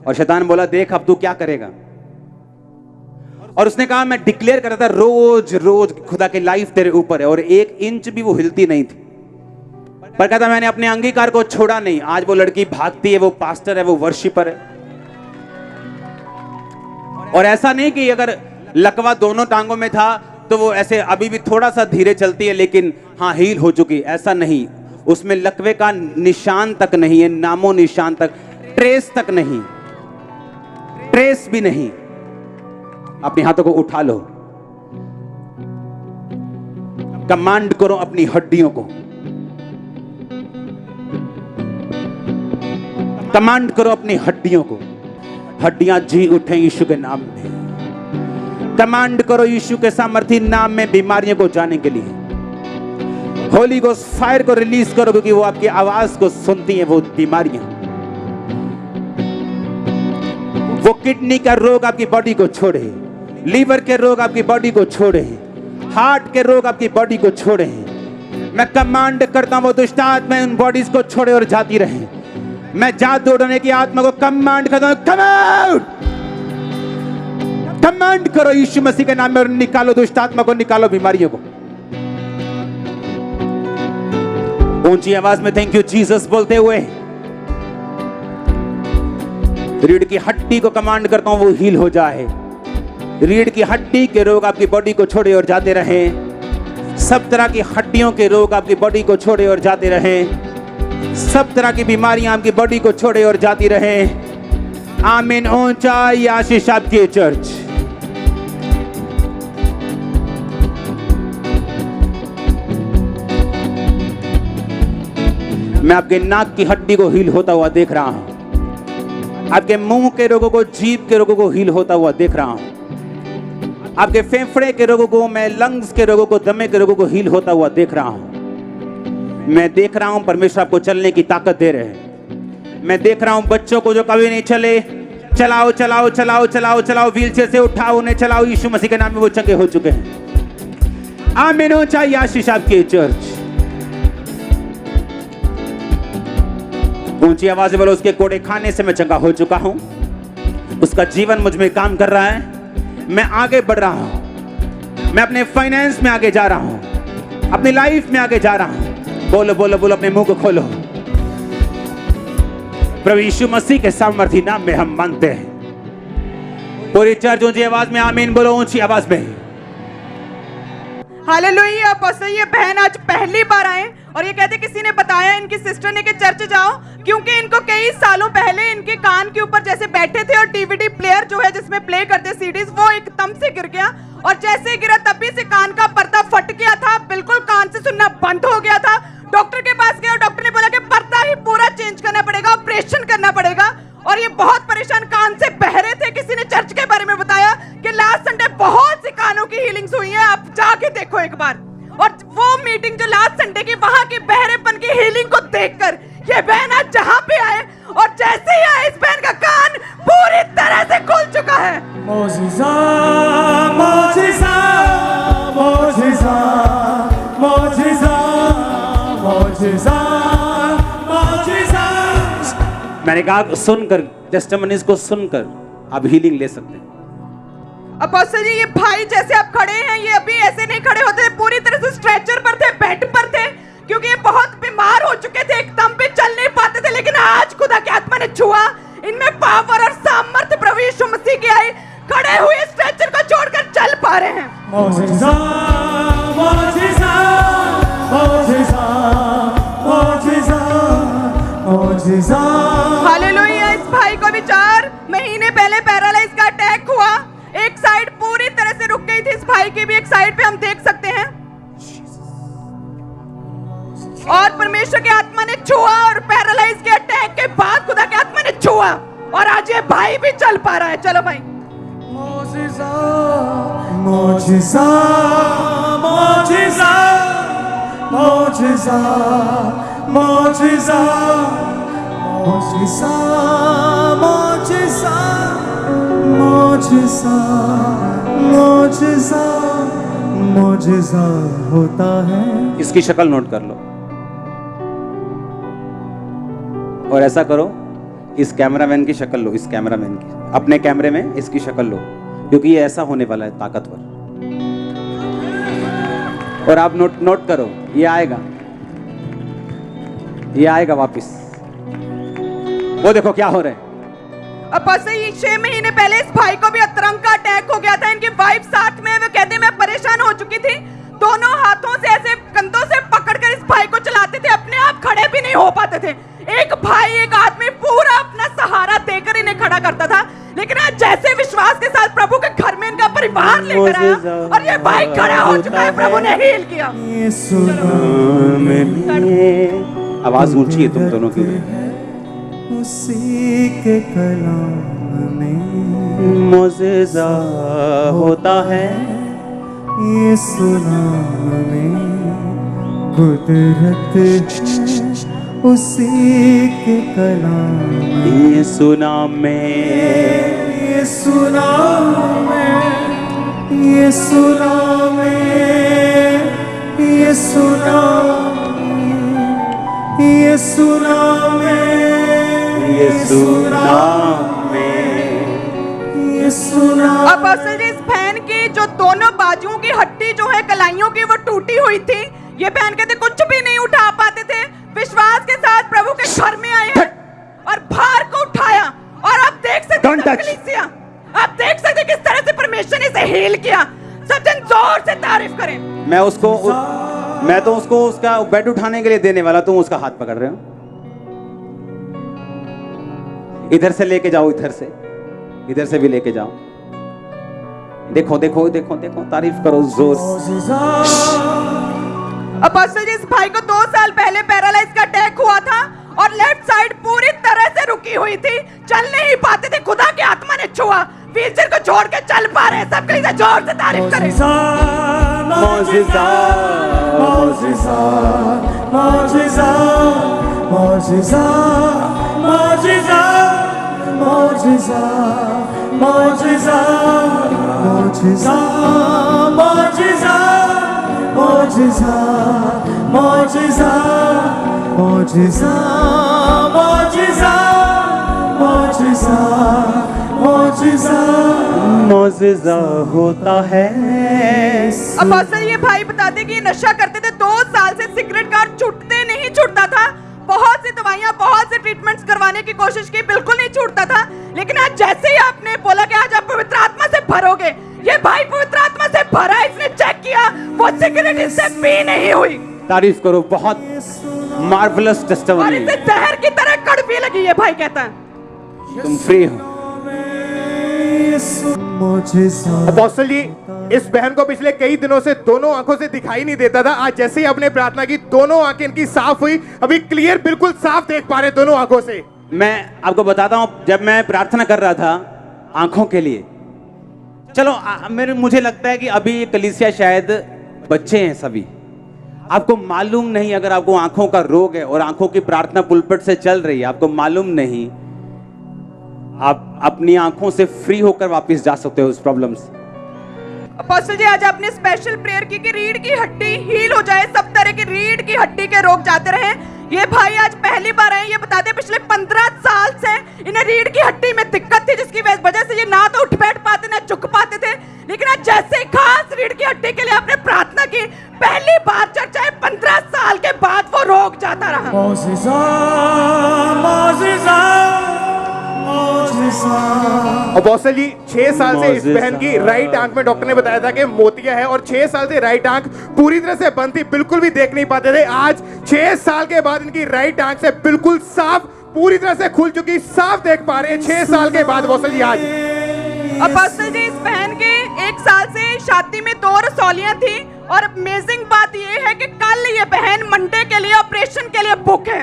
और शैतान बोला देख अब तू क्या करेगा। और उसने कहा मैं डिक्लेयर करता था रोज रोज खुदा की लाइफ तेरे ऊपर है, और 1 इंच भी वो हिलती नहीं थी। पर कहता मैंने अपने अंगीकार को छोड़ा नहीं। आज वो लड़की भागती है, वो पास्टर है, वो वर्शिपर है। और ऐसा नहीं कि अगर लकवा दोनों टांगों में था तो वो ऐसे अभी भी थोड़ा सा धीरे चलती है, लेकिन हाँ हील हो चुकी, ऐसा नहीं। उसमें लकवे का निशान तक नहीं है, नामो निशान तक, ट्रेस तक नहीं, ट्रेस भी नहीं। अपने हाथों को उठा लो, कमांड करो अपनी हड्डियों को, कमांड करो अपनी हड्डियों को। हड्डियां जी उठे यीशु के नाम में। कमांड करो यीशु के सामर्थी नाम में बीमारियों को जाने के लिए। होली गोस्ट फायर को रिलीज करो, क्योंकि वो आपकी आवाज को सुनती हैं वो बीमारियां। वो किडनी का रोग आपकी बॉडी को छोड़े, लीवर के रोग आपकी बॉडी को छोड़े, हार्ट के रोग आपकी बॉडी को छोड़े। मैं कमांड करता हूं वो दुष्ट आत्मा उन बॉडीज को छोड़े और जाती रहे। मैं जादू उड़ाने की आत्मा को कमांड करता हूं, कम आउट। कमांड करो यीशु मसीह के नाम में और निकालो दुष्ट आत्मा को, निकालो बीमारियों को। ऊंची आवाज में थैंक यू जीसस बोलते हुए रीढ़ की हड्डी को कमांड करता हूं वो हील हो जाए। रीढ़ की हड्डी के रोग आपकी बॉडी को छोड़े और जाते रहे। सब तरह की हड्डियों के रोग आपकी बॉडी को छोड़े और जाते रहे। सब तरह की बीमारियां आपकी बॉडी को छोड़े और जाती रहे। आमीन। ऊंचाई आशीष आपकी चर्च। मैं आपके नाक की हड्डी को हील होता हुआ देख रहा हूं। आपके मुंह के रोगों को, जीभ के रोगों को हील होता हुआ देख रहा हूं। आपके फेफड़े के रोगों को, मैं लंग्स के रोगों को, दमे के रोगों को हील होता हुआ देख रहा हूं। मैं देख रहा हूं परमेश्वर आपको चलने की ताकत दे रहे हैं। मैं देख रहा हूं बच्चों को जो कभी नहीं चले, चलाओ चलाओ चलाओ चलाओ चलाओ, व्हीलचेयर से उठाओ उन्हें, चलाओ यीशु मसीह के नाम में वो चंगे हो चुके हैं। आमीन। ऊंचाई आशीष आपकी चर्च। ऊंची आवाज बोलो उसके कोड़े खाने से मैं चंगा हो चुका हूं। उसका जीवन मुझ में काम कर रहा है। मैं आगे बढ़ रहा हूं। मैं अपने फाइनेंस में आगे जा रहा हूं, अपनी लाइफ में आगे जा रहा हूं। बोलो बोलो बोलो, अपने मुंह को खोलो। प्रभु यीशु मसीह के सामर्थी नाम में हम मांगते हैं। पूरी चर्च ऊंची आवाज में आमीन बोलो, ऊंची आवाज में। हालेलुया। अपोस्टल ये बहन आज पहली बार आए और ये कहते किसी ने बताया इनकी सिस्टर ने कि चर्च जाओ, क्योंकि इनको कई सालों पहले इनके कान के ऊपर जैसे बैठे थे और डीवीडी प्लेयर जो है जिसमें प्ले करते सीडीज, वो एकदम से गिर गया और जैसे गिरा तभी से कान का पर्दा फट गया था। बिल्कुल कान से सुनना बंद हो गया था। डॉक्टर के पास गया और डॉक्टर ने बोला कि पर्दा ही पूरा चेंज करना पड़ेगा, ऑपरेशन करना पड़ेगा। और ये बहुत परेशान, कान से बहरे थे। किसी ने चर्च के बारे में बताया कि लास्ट संडे बहुत सी कानों की हीलिंग्स हुई है, आप जाके देखो एक बार। और वो मीटिंग जो लास्ट संडे की, वहां की बहरेपन की हीलिंग को देखकर ये बहन आज जहां पे आए और जैसे ही आए, इस बहन का कान पूरी तरह से खुल चुका है। मौजिज़ा मौजिज़ा मौजिज़ा मौजिज़ा मौजिज़ा मौजिज़ा। मैंने कहा सुनकर, टेस्टिमनीज को सुनकर आप हीलिंग ले सकते हैं। अपोस्टल जी ये भाई जैसे आप खड़े हैं, ये अभी ऐसे नहीं खड़े होते, पूरी तरह से स्ट्रेचर पर थे, बेड पर थे, क्योंकि ये बहुत बीमार हो चुके थे, एकदम पे चल नहीं पाते थे। लेकिन आज खुदा की आत्मा ने छुआ, इनमें पावर और सामर्थ्य प्रभु यीशु मसीह की आई, खड़े हुए स्ट्रेचर को छोड़कर चल पा रहे हैं। मौजिज़ा मौजिज़ा मौजिज़ा मौजिज़ा मौजिज़ा। हालेलुया। इस भाई को भी 4 महीने पहले पैरालाइज का अटैक हुआ, एक साइड पूरी तरह से रुक गई थी, इस भाई की भी एक साइड पे हम देख सकते हैं, और परमेश्वर की आत्मा ने छुआ और पैरालाइज के अटैक के बाद खुदा की आत्मा ने छुआ और आज ये भाई भी चल पा रहा है। चलो भाई। मौजिज़ा मौजिज़ा मौजिज़ा मौजिज़ा मौजिज़ा मौजिज़ा मौजिज़ा मौजिज़ा मौजिज़ा मौजिज़ा होता है। इसकी शक्ल नोट कर लो और ऐसा करो, इस कैमरामैन की शक्ल लो, इस कैमरामैन की, अपने कैमरे में इसकी शक्ल लो, क्योंकि ये ऐसा होने वाला है, ताकतवर। और आप नोट करो, ये आएगा वापस। वो देखो क्या हो रहा है। अब बस ये 6 महीने पहले इस भाई को भी अतरंग का अटैक हो गया था। इनकी वाइफ साथ में, वो कहते मैं परेशान हो चुकी थी, दोनों हाथों से ऐसे कंधों से पकड़कर इस भाई को चलाते थे, अपने आप खड़े भी नहीं हो पाते थे। एक भाई, एक आदमी पूरा अपना सहारा देकर इन्हें खड़ा करता था, लेकिन आज जैसे विश्वास के साथ प्रभु के घर में इनका परिवार लेकर आया और ये भाई खड़ा हो चुका है, प्रभु ने हील किया। आवाज ऊंची है तुम दोनों की। उसी के कलाम में मौजिज़ा होता है, ये सुना में कुदरत है, उसी के कलाम में ये सुना में, ये सुना में, ये सुना में, ये सुना में, ये सुना में, ये सुना में, ये सुना। अब असल जी इस बहन की जो दोनों बाजुओं की हड्डी जो है कलाइयों की वो टूटी हुई थी। ये बहन कहते कुछ भी नहीं उठा पाते थे, विश्वास के साथ प्रभु के घर में आए हैं और भार को उठाया। और आप देख सकते हैं कलीसिया, आप देख सकते हैं किस तरह से परमेश्वर ने इसे हील किया। सब जन जोर से तारीफ करें। मैं तो उसको उसका बेड उठाने के लिए देने वाला, तुम उसका हाथ पकड़ रहे हो। इधर से लेके जाओ, इधर से भी लेके जाओ। देखो देखो देखो देखो, तारीफ करो जोर से। अपोस्टल जी इस भाई को 2 साल पहले पैरालाइज का अटैक हुआ था और लेफ्ट साइड पूरी तरह से रुकी हुई थी, चल नहीं पाते थे। खुदा की आत्मा ने छुआ, व्हीलचेयर को छोड़ के चल पा रहे हैं। सब कहीं से जोर से तारीफ करें। मौजिज़ा मौजिज़ा मौजिज़ा मौजिज़ा मौजिज़ा मौजिज़ा मौजिज़ा मौजिज़ा मौजिज़ा मौजिज़ा मौजिज़ा मौजिज़ा मौजिज़ा मौजिज़ा मौजिज़ा मौजिज़ा होता है। अपोस्टल ये भाई बताते कि ये नशा करते थे, 2 साल से सिगरेट का छूटते नहीं छूटता था। बहुत सी दवाइयां, बहुत से ट्रीटमेंट्स करवाने की कोशिश की, बिल्कुल नहीं छूटता था। लेकिन आज जैसे ही आपने बोला कि आज आप पवित्र आत्मा से भरोगे, ये भाई पवित्र आत्मा से भरा, इसने चेक किया, वो सिगरेट इससे पी नहीं हुई। तारीफ करो, बहुत मार्वलस और टेस्टिमनी। इसे जहर की तरह कड़वी लगी, ये भाई कहता है। तुम फ्री हो। अपोस्टल जी इस बहन को पिछले कई दिनों से दोनों आंखों से दिखाई नहीं देता था। आज जैसे ही आपने प्रार्थना की, दोनों आंखें इनकी साफ हुई, अभी क्लियर बिल्कुल साफ देख पा रहे दोनों आंखों से। मैं आपको बताता हूं, जब मैं प्रार्थना कर रहा था आंखों के लिए, चलो मुझे लगता है कि अभी ये कलीसिया शायद बच्चे हैं सभी, आपको मालूम नहीं, अगर आपको आंखों का रोग है और आंखों की प्रार्थना पुलपट से चल रही है, आपको मालूम नहीं, आप अपनी आंखों से फ्री होकर वापस जा सकते हो उस प्रॉब्लम से। अपोस्टल जी आज आपने स्पेशल प्रेयर की कि रीढ़ की हड्डी हील हो जाए, सब तरह की रीढ़ की हड्डी के रोग जाते रहे। ये भाई आज पहली बार आए, ये बताते पिछले 15 साल से इन्हें रीढ़ की हड्डी में दिक्कत थी, जिसकी वजह से ये ना तो उठ बैठ पाते ना झुक पाते थे। लेकिन आज जैसे ही खास रीढ़ की हड्डी के लिए आपने प्रार्थना की, पहली बार चर्चा है 15 साल के बाद वो रोग जाता रहा। मौजिज़ा मौजिज़ा अपोस्टल जी 6 साल से इस बहन की राइट आंख में डॉक्टर ने बताया था कि मोतिया है और 6 साल से राइट आंख पूरी तरह से बंद थी, बिल्कुल भी देख नहीं पाते थे। आज 6 साल के बाद इनकी राइट आंख से बिल्कुल साफ पूरी तरह से खुल चुकी, साफ देख पा रहे हैं 6 साल के बाद। अपोस्टल जी आज अपोस्टल जी, इस बहन के 1 साल से छाती में 2 रसौलियां थी और अमेजिंग बात यह है कि कल ये बहन मंडे के लिए ऑपरेशन के लिए बुक है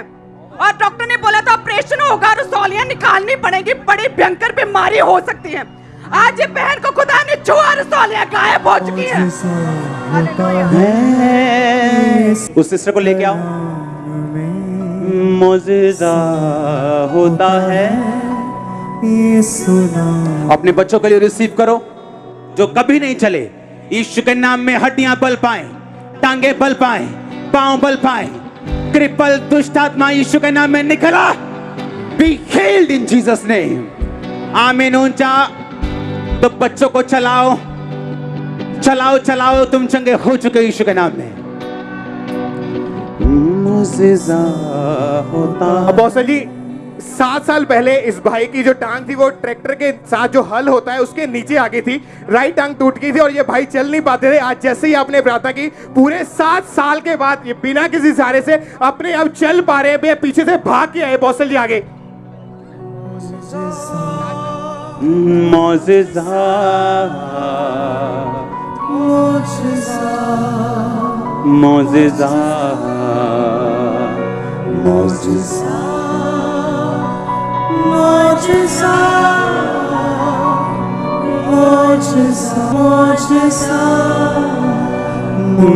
और डॉक्टर ने बोला था ऑपरेशन होगा, रसौलियां निकालनी पड़ेगी, बड़ी भयंकर बीमारी हो सकती है। आज ये बहन को खुदा ने छुआ, रसौलियां गायब हो चुकी है। उस सिस्टर को लेके आओ। मुजिज़ा होता है, अपने बच्चों के लिए रिसीव करो जो कभी नहीं चले। यीशु के नाम में हड्डियां बल पाए, टांगे बल पाए, पांव बल पाए, क्रिपल दुष्ट आत्मा यीशु के नाम में निकला। Be healed in Jesus name. आमीन। ऊंचा तो बच्चों को चलाओ चलाओ चलाओ, तुम चंगे हो चुके यीशु के नाम में। मुजिज़ा होता। अपोस्टल जी 7 साल पहले इस भाई की जो टांग थी वो ट्रैक्टर के साथ जो हल होता है उसके नीचे आ गई थी, राइट टांग टूट गई थी और ये भाई चल नहीं पाते थे। आज जैसे ही आपने प्रार्थना की, पूरे 7 साल के बाद ये बिना किसी सहारे से अपने आप चल पा रहे हैं। पीछे से भाग के आए अपोस्टल जी आगे। मुजिज़ा मुजिज़ा मुजिज़ा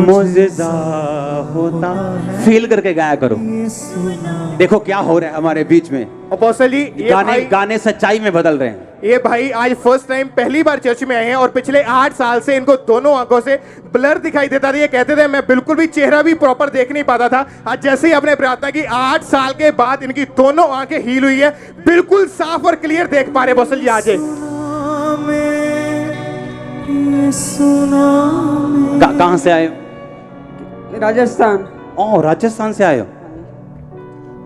मुजिज़ा होता। फील करके गाया करो। देखो क्या हो रहा है हमारे बीच में। अपोस्टल जी गाने सच्चाई में बदल रहे हैं। ये भाई आज फर्स्ट टाइम पहली बार चर्च में आए हैं और पिछले 8 साल से इनको दोनों आंखों से ब्लर दिखाई देता था। ये कहते थे मैं बिल्कुल भी चेहरा भी प्रॉपर देख नहीं पाता था। आज जैसे ही आपने प्रार्थना की, 8 साल के बाद इनकी दोनों आंखें हील हुई है, बिल्कुल साफ और क्लियर देख पा रहे। अपोस्टल जी आज कहां से आए? राजस्थान। ओ, राजस्थान से आए हो।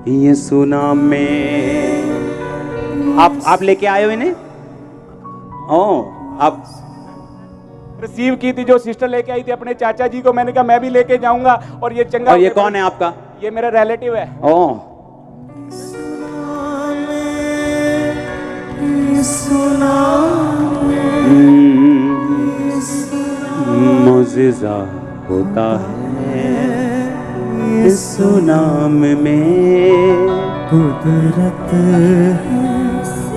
ये सुना में आप लेके आए हो इन्हें? ओ, आप रिसीव की थी जो सिस्टर लेके आई थी अपने चाचा जी को। मैंने कहा मैं भी लेके जाऊंगा और ये चंगा। और ये कौन है आपका? ये मेरा रिलेटिव है। ओ, मुजिज़ा होता है इस नाम में, कुदरत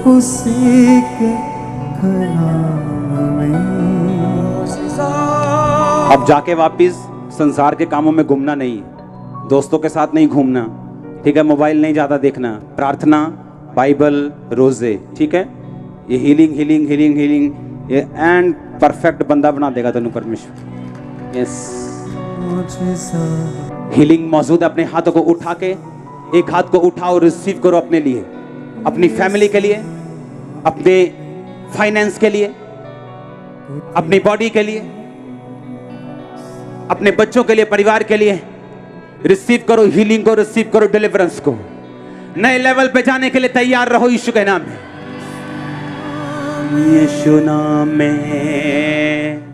उसी के कलाम में। अब जाके वापिस संसार के कामों में घूमना नहीं, दोस्तों के साथ नहीं घूमना, ठीक है? मोबाइल नहीं ज्यादा देखना, प्रार्थना, बाइबल, रोजे, ठीक है? ये हीलिंग हीलिंग हीलिंग हीलिंग, ये एंड परफेक्ट बंदा बना देगा तेनू परमेश्वर। यस, हीलिंग मौजूद है। अपने हाथों को उठा के, एक हाथ को उठाओ, रिसीव करो अपने लिए, अपनी फैमिली के लिए, अपने फाइनेंस के लिए, अपनी बॉडी के लिए, अपने बच्चों के लिए, परिवार के लिए। रिसीव करो हीलिंग को, रिसीव करो डिलीवरेंस को। नए लेवल पे जाने के लिए तैयार रहो यीशु के नाम में। यीशु नाम में